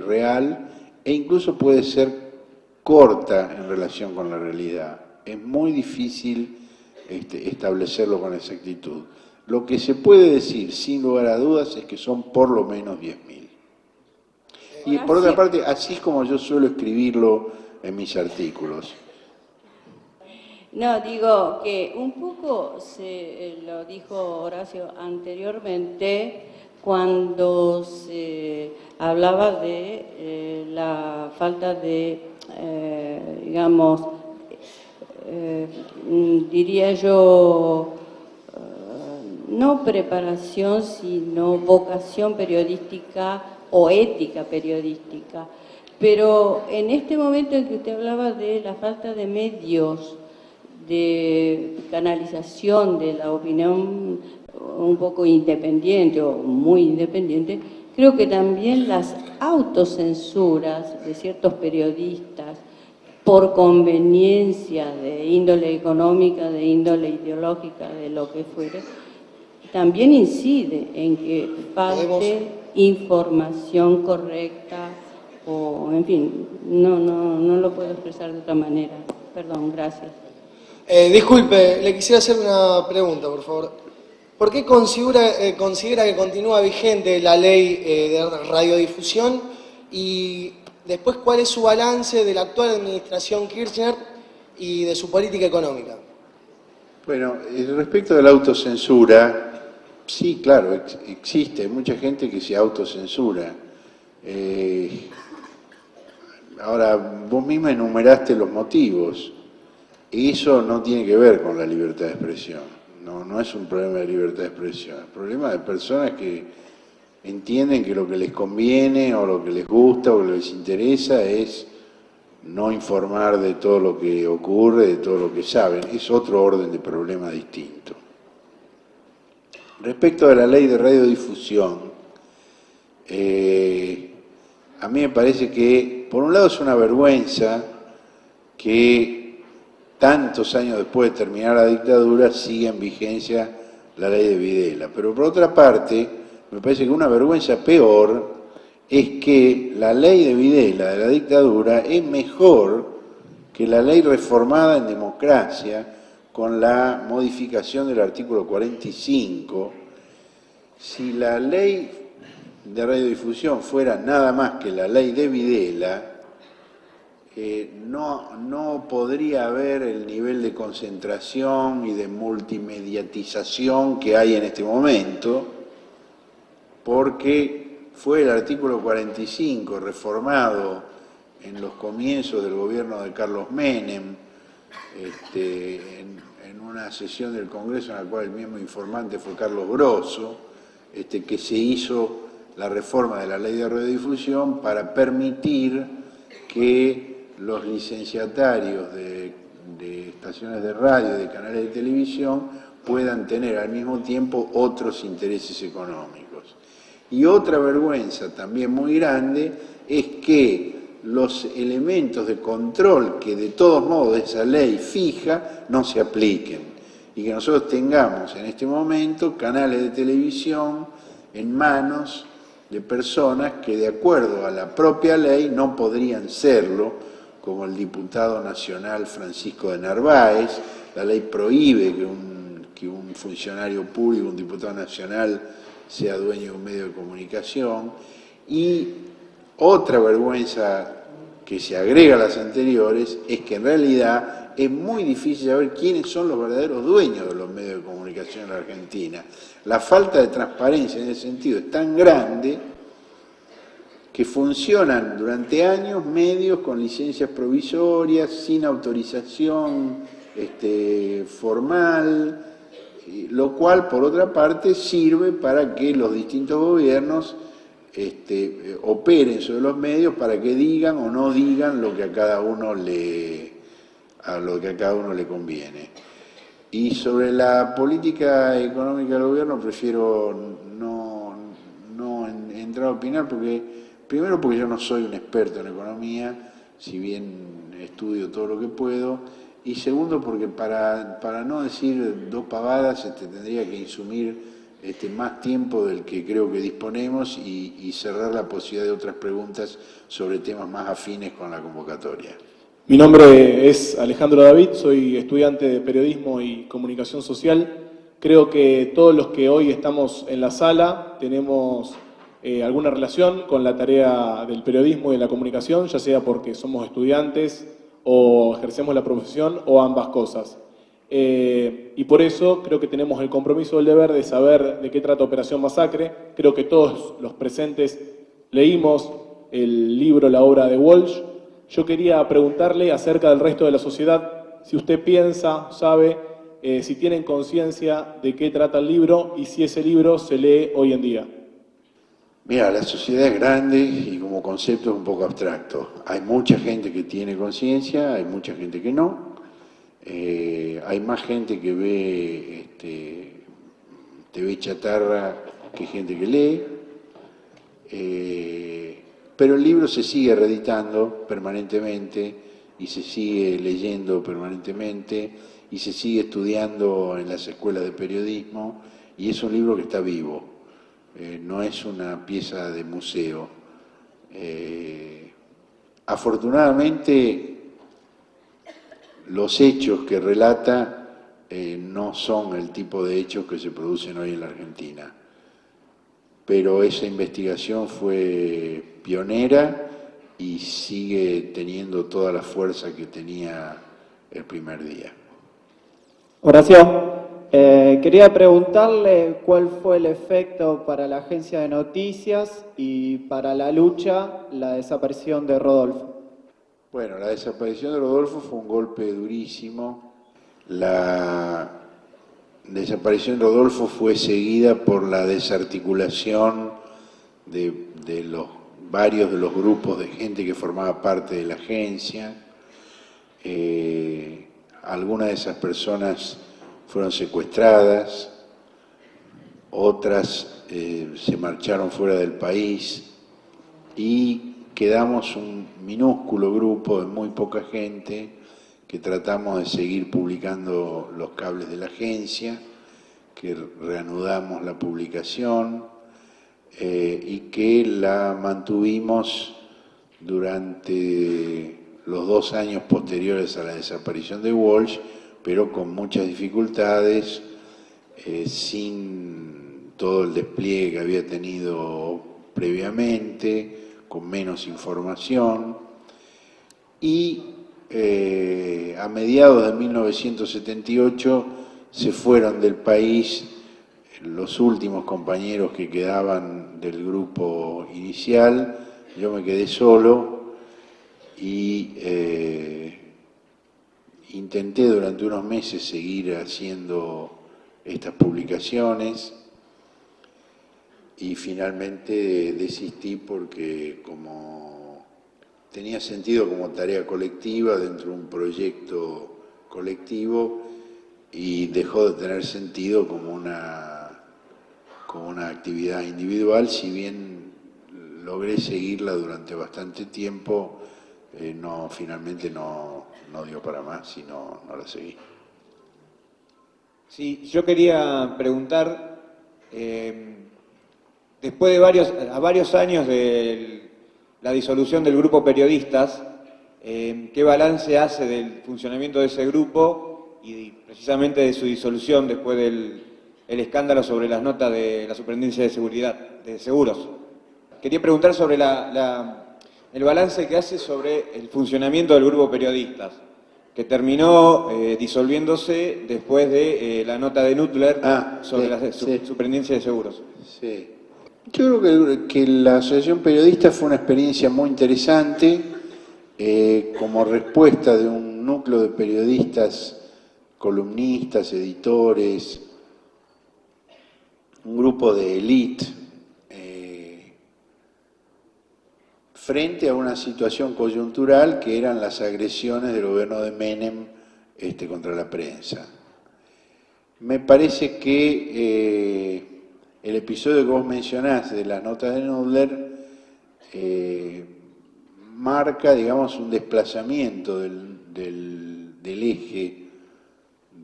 real e incluso puede ser corta en relación con la realidad. Es muy difícil establecerlo con exactitud. Lo que se puede decir, sin lugar a dudas, es que son por lo menos 10.000. Y por otra parte, así es como yo suelo escribirlo en mis artículos. No, digo que un poco lo dijo Horacio anteriormente cuando se hablaba de la falta de, diría yo, no preparación, sino vocación periodística o ética periodística. Pero en este momento en que usted hablaba de la falta de medios, de canalización de la opinión un poco independiente o muy independiente, creo que también las autocensuras de ciertos periodistas por conveniencia de índole económica, de índole ideológica, de lo que fuere, también incide en que falte información correcta o, en fin, no lo puedo expresar de otra manera. Perdón, gracias. Disculpe, le quisiera hacer una pregunta, por favor. ¿Por qué considera que continúa vigente la ley de radiodifusión? Y después, ¿cuál es su balance de la actual administración Kirchner y de su política económica? Bueno, respecto de la autocensura, sí, claro, existe. Hay mucha gente que se autocensura. Ahora, vos misma enumeraste los motivos. Y eso no tiene que ver con la libertad de expresión, no es un problema de libertad de expresión, es un problema de personas que entienden que lo que les conviene o lo que les gusta o lo que les interesa es no informar de todo lo que ocurre, de todo lo que saben, es otro orden de problema distinto. Respecto a la ley de radiodifusión, a mí me parece que, por un lado, es una vergüenza que tantos años después de terminar la dictadura sigue en vigencia la ley de Videla. Pero por otra parte, me parece que una vergüenza peor es que la ley de Videla, de la dictadura, es mejor que la ley reformada en democracia con la modificación del artículo 45. Si la ley de radiodifusión fuera nada más que la ley de Videla, no podría haber el nivel de concentración y de multimediatización que hay en este momento, porque fue el artículo 45 reformado en los comienzos del gobierno de Carlos Menem, en una sesión del Congreso en la cual el mismo informante fue Carlos Grosso, que se hizo la reforma de la ley de radiodifusión para permitir que los licenciatarios de estaciones de radio y de canales de televisión puedan tener al mismo tiempo otros intereses económicos. Y otra vergüenza también muy grande es que los elementos de control que de todos modos esa ley fija no se apliquen y que nosotros tengamos en este momento canales de televisión en manos de personas que de acuerdo a la propia ley no podrían serlo, como el diputado nacional Francisco de Narváez. La ley prohíbe que un funcionario público, un diputado nacional, sea dueño de un medio de comunicación. Y otra vergüenza que se agrega a las anteriores es que en realidad es muy difícil saber quiénes son los verdaderos dueños de los medios de comunicación en la Argentina. La falta de transparencia en ese sentido es tan grande que funcionan durante años medios con licencias provisorias, sin autorización formal, lo cual, por otra parte, sirve para que los distintos gobiernos operen sobre los medios para que digan o no digan lo que a cada uno le conviene. Y sobre la política económica del gobierno prefiero no entrar a opinar, primero porque yo no soy un experto en economía, si bien estudio todo lo que puedo, y segundo porque para no decir dos pavadas tendría que insumir más tiempo del que creo que disponemos y cerrar la posibilidad de otras preguntas sobre temas más afines con la convocatoria. Mi nombre es Alejandro David, soy estudiante de Periodismo y Comunicación Social. Creo que todos los que hoy estamos en la sala tenemos alguna relación con la tarea del periodismo y de la comunicación, ya sea porque somos estudiantes o ejercemos la profesión o ambas cosas. Y por eso creo que tenemos el compromiso o el deber de saber de qué trata Operación Masacre. Creo que todos los presentes leímos el libro, la obra de Walsh. Yo quería preguntarle acerca del resto de la sociedad, si usted piensa, sabe, si tienen conciencia de qué trata el libro y si ese libro se lee hoy en día. Mira, la sociedad es grande y como concepto es un poco abstracto. Hay mucha gente que tiene conciencia, hay mucha gente que no. Hay más gente que ve TV chatarra que gente que lee. Pero el libro se sigue reeditando permanentemente y se sigue leyendo permanentemente y se sigue estudiando en las escuelas de periodismo y es un libro que está vivo, no es una pieza de museo. Afortunadamente, los hechos que relata no son el tipo de hechos que se producen hoy en la Argentina. Pero esa investigación fue pionera y sigue teniendo toda la fuerza que tenía el primer día. Horacio, quería preguntarle cuál fue el efecto para la agencia de noticias y para la lucha la desaparición de Rodolfo. Bueno, la desaparición de Rodolfo fue un golpe durísimo. La desaparición de Rodolfo fue seguida por la desarticulación de varios de los grupos de gente que formaba parte de la agencia. Algunas de esas personas fueron secuestradas, otras se marcharon fuera del país y quedamos un minúsculo grupo de muy poca gente que tratamos de seguir publicando los cables de la agencia, que reanudamos la publicación y que la mantuvimos durante los 2 años posteriores a la desaparición de Walsh, pero con muchas dificultades, sin todo el despliegue que había tenido previamente, con menos información y a mediados de 1978 se fueron del país los últimos compañeros que quedaban del grupo inicial. Yo me quedé solo y intenté durante unos meses seguir haciendo estas publicaciones y finalmente desistí porque como tenía sentido como tarea colectiva dentro de un proyecto colectivo y dejó de tener sentido como una actividad individual, si bien logré seguirla durante bastante tiempo, finalmente no dio para más y no la seguí. Sí, yo quería preguntar, después de varios años de la disolución del grupo Periodistas, ¿qué balance hace del funcionamiento de ese grupo y precisamente de su disolución después del escándalo sobre las notas de la Superintendencia de Seguridad, de Seguros? Quería preguntar sobre el balance que hace sobre el funcionamiento del grupo Periodistas, que terminó disolviéndose después de la nota de Nudler sobre la Superintendencia de Seguros. Sí. Yo creo que la Asociación Periodista fue una experiencia muy interesante como respuesta de un núcleo de periodistas, columnistas, editores, un grupo de élite frente a una situación coyuntural que eran las agresiones del gobierno de Menem contra la prensa. Me parece que el episodio que vos mencionás de las notas de Nudler marca, digamos, un desplazamiento del eje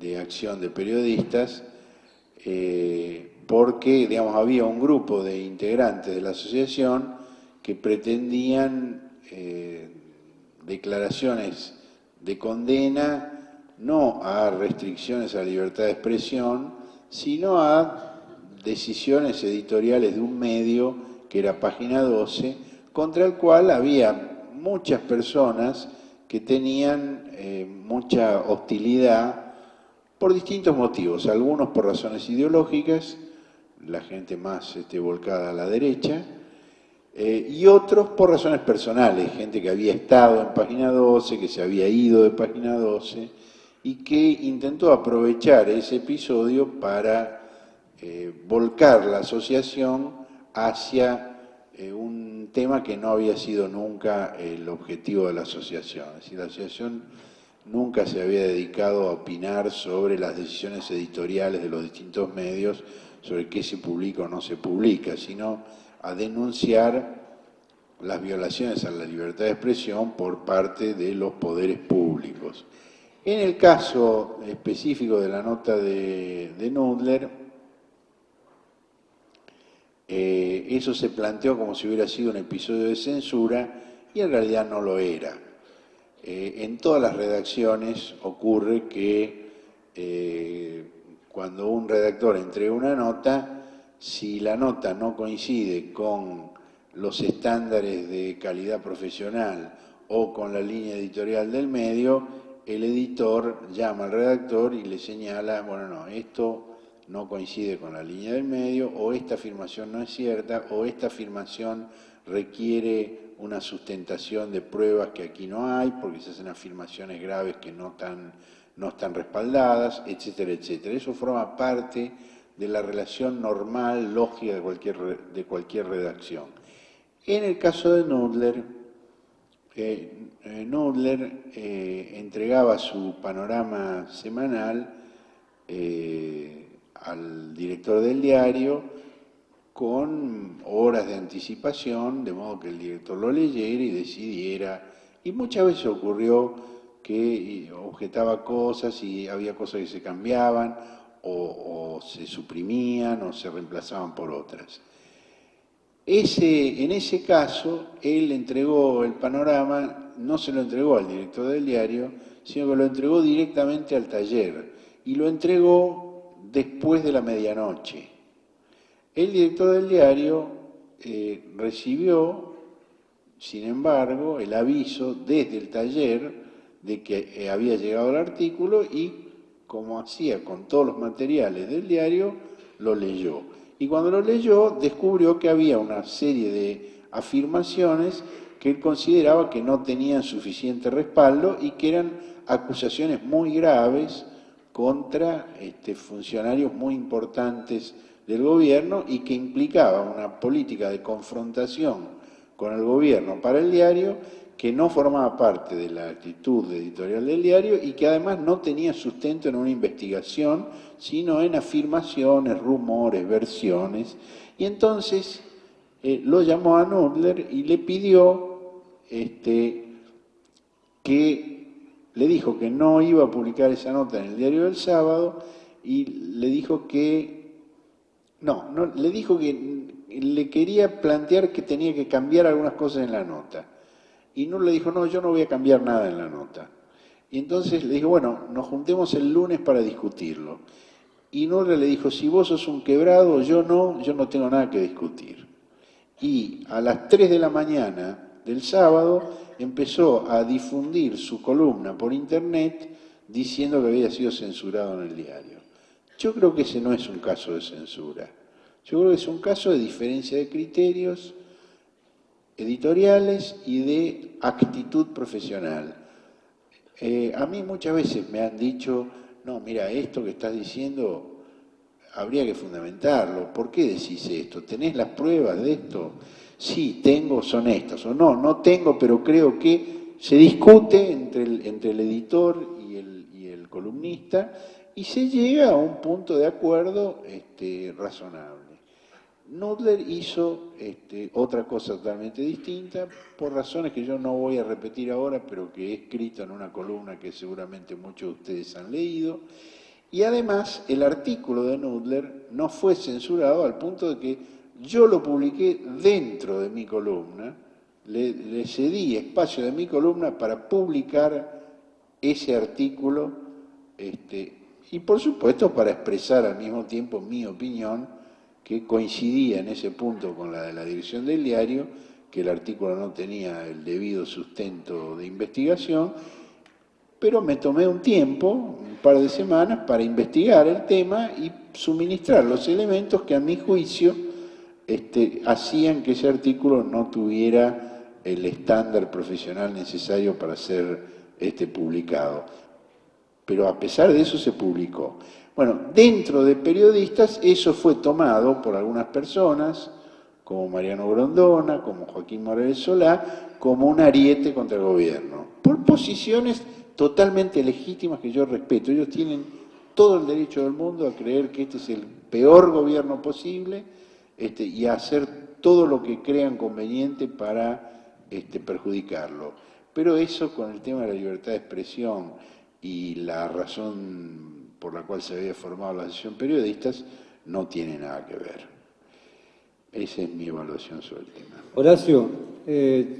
de acción de periodistas, porque, digamos, había un grupo de integrantes de la asociación que pretendían declaraciones de condena no a restricciones a la libertad de expresión, sino a decisiones editoriales de un medio, que era Página 12, contra el cual había muchas personas que tenían mucha hostilidad por distintos motivos, algunos por razones ideológicas, la gente más volcada a la derecha, y otros por razones personales, gente que había estado en Página 12, que se había ido de Página 12 y que intentó aprovechar ese episodio para volcar la asociación hacia un tema que no había sido nunca el objetivo de la asociación. Es decir, la asociación nunca se había dedicado a opinar sobre las decisiones editoriales de los distintos medios, sobre qué se publica o no se publica, sino a denunciar las violaciones a la libertad de expresión por parte de los poderes públicos. En el caso específico de la nota de Nudler, eso se planteó como si hubiera sido un episodio de censura y en realidad no lo era. En todas las redacciones ocurre que cuando un redactor entrega una nota, si la nota no coincide con los estándares de calidad profesional o con la línea editorial del medio, el editor llama al redactor y le señala, bueno, no, esto no coincide con la línea del medio, o esta afirmación no es cierta, o esta afirmación requiere una sustentación de pruebas que aquí no hay, porque se hacen afirmaciones graves que no están respaldadas, etcétera, etcétera. Eso forma parte de la relación normal, lógica de cualquier redacción. En el caso de Nudler, entregaba su panorama semanal al director del diario con horas de anticipación, de modo que el director lo leyera y decidiera. Y muchas veces ocurrió que objetaba cosas y había cosas que se cambiaban o se suprimían o se reemplazaban por otras. En ese caso, él entregó el panorama, no se lo entregó al director del diario, sino que lo entregó directamente al taller, y lo entregó después de la medianoche. El director del diario recibió, sin embargo, el aviso desde el taller de que había llegado el artículo y, como hacía con todos los materiales del diario, lo leyó. Y cuando lo leyó, descubrió que había una serie de afirmaciones que él consideraba que no tenían suficiente respaldo y que eran acusaciones muy graves contra funcionarios muy importantes del gobierno y que implicaba una política de confrontación con el gobierno para el diario que no formaba parte de la actitud editorial del diario y que además no tenía sustento en una investigación, sino en afirmaciones, rumores, versiones. Y entonces lo llamó a Nudler y le pidió que le dijo que no iba a publicar esa nota en el diario del sábado y le dijo que, le dijo que le quería plantear que tenía que cambiar algunas cosas en la nota. Y Nudler le dijo, no, yo no voy a cambiar nada en la nota. Y entonces le dijo, bueno, nos juntemos el lunes para discutirlo. Y Nudler le dijo, si vos sos un quebrado, yo no tengo nada que discutir. Y a las 3 de la mañana del sábado empezó a difundir su columna por internet diciendo que había sido censurado en el diario. Yo creo que ese no es un caso de censura. Yo creo que es un caso de diferencia de criterios editoriales y de actitud profesional. A mí muchas veces me han dicho, no, mira, esto que estás diciendo habría que fundamentarlo. ¿Por qué decís esto? ¿Tenés las pruebas de esto? Sí, tengo, son estas. O no tengo, pero creo que se discute entre el editor y el columnista y se llega a un punto de acuerdo razonable. Nudler hizo otra cosa totalmente distinta, por razones que yo no voy a repetir ahora, pero que he escrito en una columna que seguramente muchos de ustedes han leído. Y además, el artículo de Nudler no fue censurado al punto de que yo lo publiqué dentro de mi columna, le cedí espacio de mi columna para publicar ese artículo, y por supuesto para expresar al mismo tiempo mi opinión, que coincidía en ese punto con la de la dirección del diario, que el artículo no tenía el debido sustento de investigación, pero me tomé un tiempo, un par de semanas, para investigar el tema y suministrar los elementos que a mi juicio hacían que ese artículo no tuviera el estándar profesional necesario para ser publicado. Pero a pesar de eso se publicó. Bueno, dentro de periodistas eso fue tomado por algunas personas, como Mariano Grondona, como Joaquín Morales Solá, como un ariete contra el gobierno, por posiciones totalmente legítimas que yo respeto. Ellos tienen todo el derecho del mundo a creer que este es el peor gobierno posible y a hacer todo lo que crean conveniente para perjudicarlo. Pero eso con el tema de la libertad de expresión y la razón por la cual se había formado la Asociación Periodistas no tiene nada que ver. Esa es mi evaluación sobre el tema. Horacio,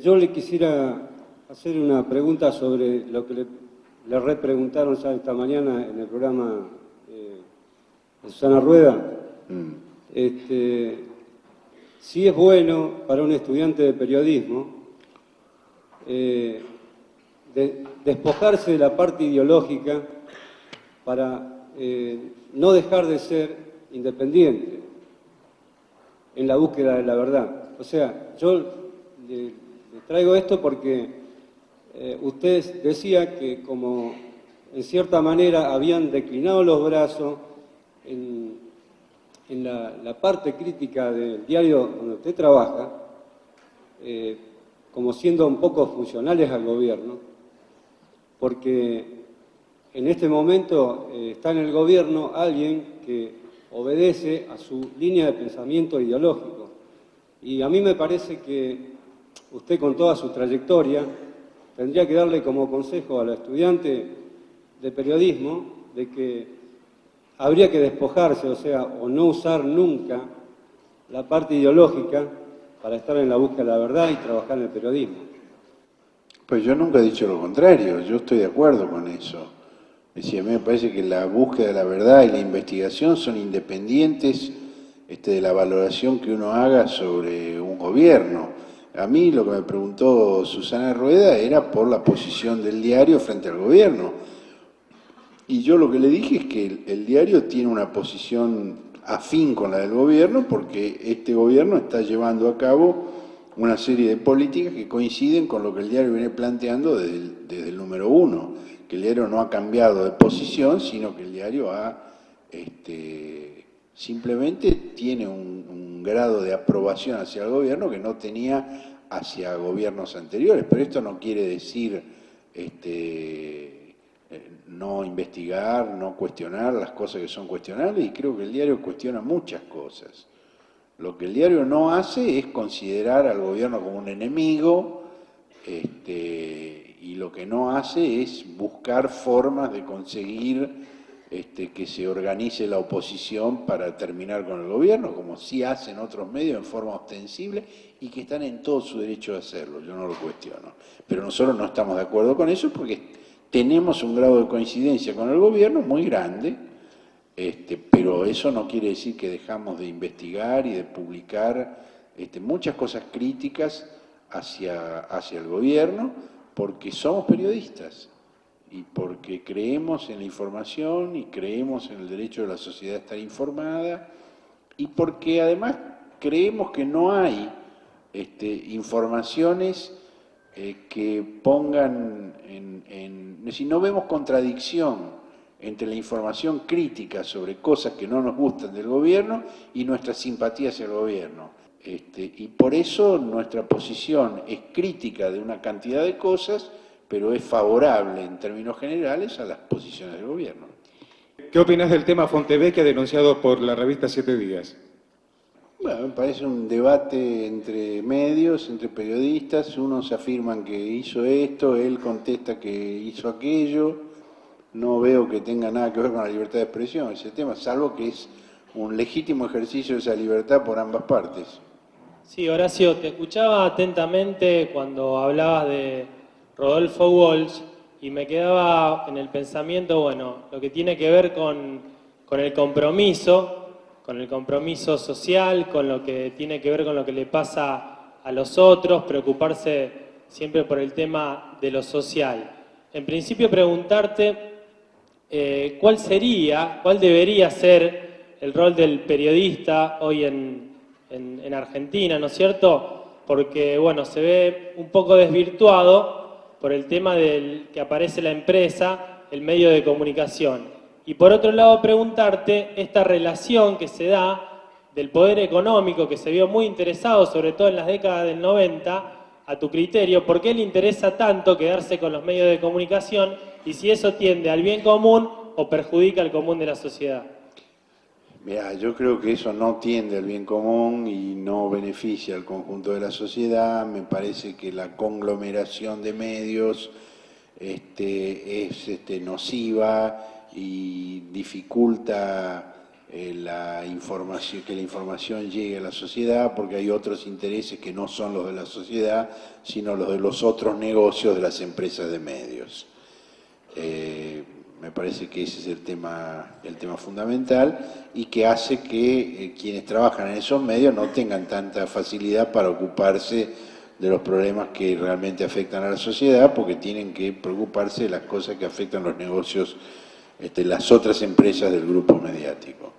yo le quisiera hacer una pregunta sobre lo que le repreguntaron ya esta mañana en el programa de Susana Rueda. Si es bueno para un estudiante de periodismo despojarse de la parte ideológica para no dejar de ser independiente en la búsqueda de la verdad. O sea, yo le traigo esto porque usted decía que como en cierta manera habían declinado los brazos en la parte crítica del diario donde usted trabaja, como siendo un poco funcionales al gobierno, porque en este momento está en el gobierno alguien que obedece a su línea de pensamiento ideológico. Y a mí me parece que usted, con toda su trayectoria, tendría que darle como consejo a la estudiante de periodismo de que habría que despojarse, o sea, o no usar nunca la parte ideológica para estar en la búsqueda de la verdad y trabajar en el periodismo. Pues yo nunca he dicho lo contrario, yo estoy de acuerdo con eso. Es decir, a mí me parece que la búsqueda de la verdad y la investigación son independientes de la valoración que uno haga sobre un gobierno. A mí lo que me preguntó Susana Rueda era por la posición del diario frente al gobierno. Y yo lo que le dije es que el diario tiene una posición afín con la del gobierno porque este gobierno está llevando a cabo una serie de políticas que coinciden con lo que el diario viene planteando desde el número 1. Que el diario no ha cambiado de posición, sino que el diario simplemente tiene un grado de aprobación hacia el gobierno que no tenía hacia gobiernos anteriores. Pero esto no quiere decir no investigar, no cuestionar las cosas que son cuestionables, y creo que el diario cuestiona muchas cosas. Lo que el diario no hace es considerar al gobierno como un enemigo, y lo que no hace es buscar formas de conseguir que se organice la oposición para terminar con el gobierno, como sí hacen otros medios en forma ostensible y que están en todo su derecho de hacerlo, yo no lo cuestiono. Pero nosotros no estamos de acuerdo con eso porque tenemos un grado de coincidencia con el gobierno muy grande, pero eso no quiere decir que dejamos de investigar y de publicar muchas cosas críticas hacia el gobierno, porque somos periodistas y porque creemos en la información y creemos en el derecho de la sociedad a estar informada y porque además creemos que no hay informaciones que pongan es decir, no vemos contradicción entre la información crítica sobre cosas que no nos gustan del gobierno y nuestra simpatía hacia el gobierno. Y por eso nuestra posición es crítica de una cantidad de cosas, pero es favorable en términos generales a las posiciones del gobierno. ¿Qué opinas del tema Fontevecchia denunciado por la revista 7 Días? Bueno, me parece un debate entre medios, entre periodistas. Unos afirman que hizo esto, él contesta que hizo aquello. No veo que tenga nada que ver con la libertad de expresión ese tema, salvo que es un legítimo ejercicio de esa libertad por ambas partes. Sí, Horacio, te escuchaba atentamente cuando hablabas de Rodolfo Walsh y me quedaba en el pensamiento, bueno, lo que tiene que ver con el compromiso social, con lo que tiene que ver con lo que le pasa a los otros, preocuparse siempre por el tema de lo social. En principio preguntarte cuál debería ser el rol del periodista hoy en Argentina, ¿no es cierto? Porque, bueno, se ve un poco desvirtuado por el tema del que aparece la empresa, el medio de comunicación. Y por otro lado, preguntarte esta relación que se da del poder económico, que se vio muy interesado, sobre todo en las décadas del 90, a tu criterio, ¿por qué le interesa tanto quedarse con los medios de comunicación y si eso tiende al bien común o perjudica al común de la sociedad? Mirá, yo creo que eso no tiende al bien común y no beneficia al conjunto de la sociedad. Me parece que la conglomeración de medios es nociva y dificulta que la información llegue a la sociedad porque hay otros intereses que no son los de la sociedad, sino los de los otros negocios de las empresas de medios. Me parece que ese es el tema fundamental y que hace que quienes trabajan en esos medios no tengan tanta facilidad para ocuparse de los problemas que realmente afectan a la sociedad, porque tienen que preocuparse de las cosas que afectan los negocios, las otras empresas del grupo mediático.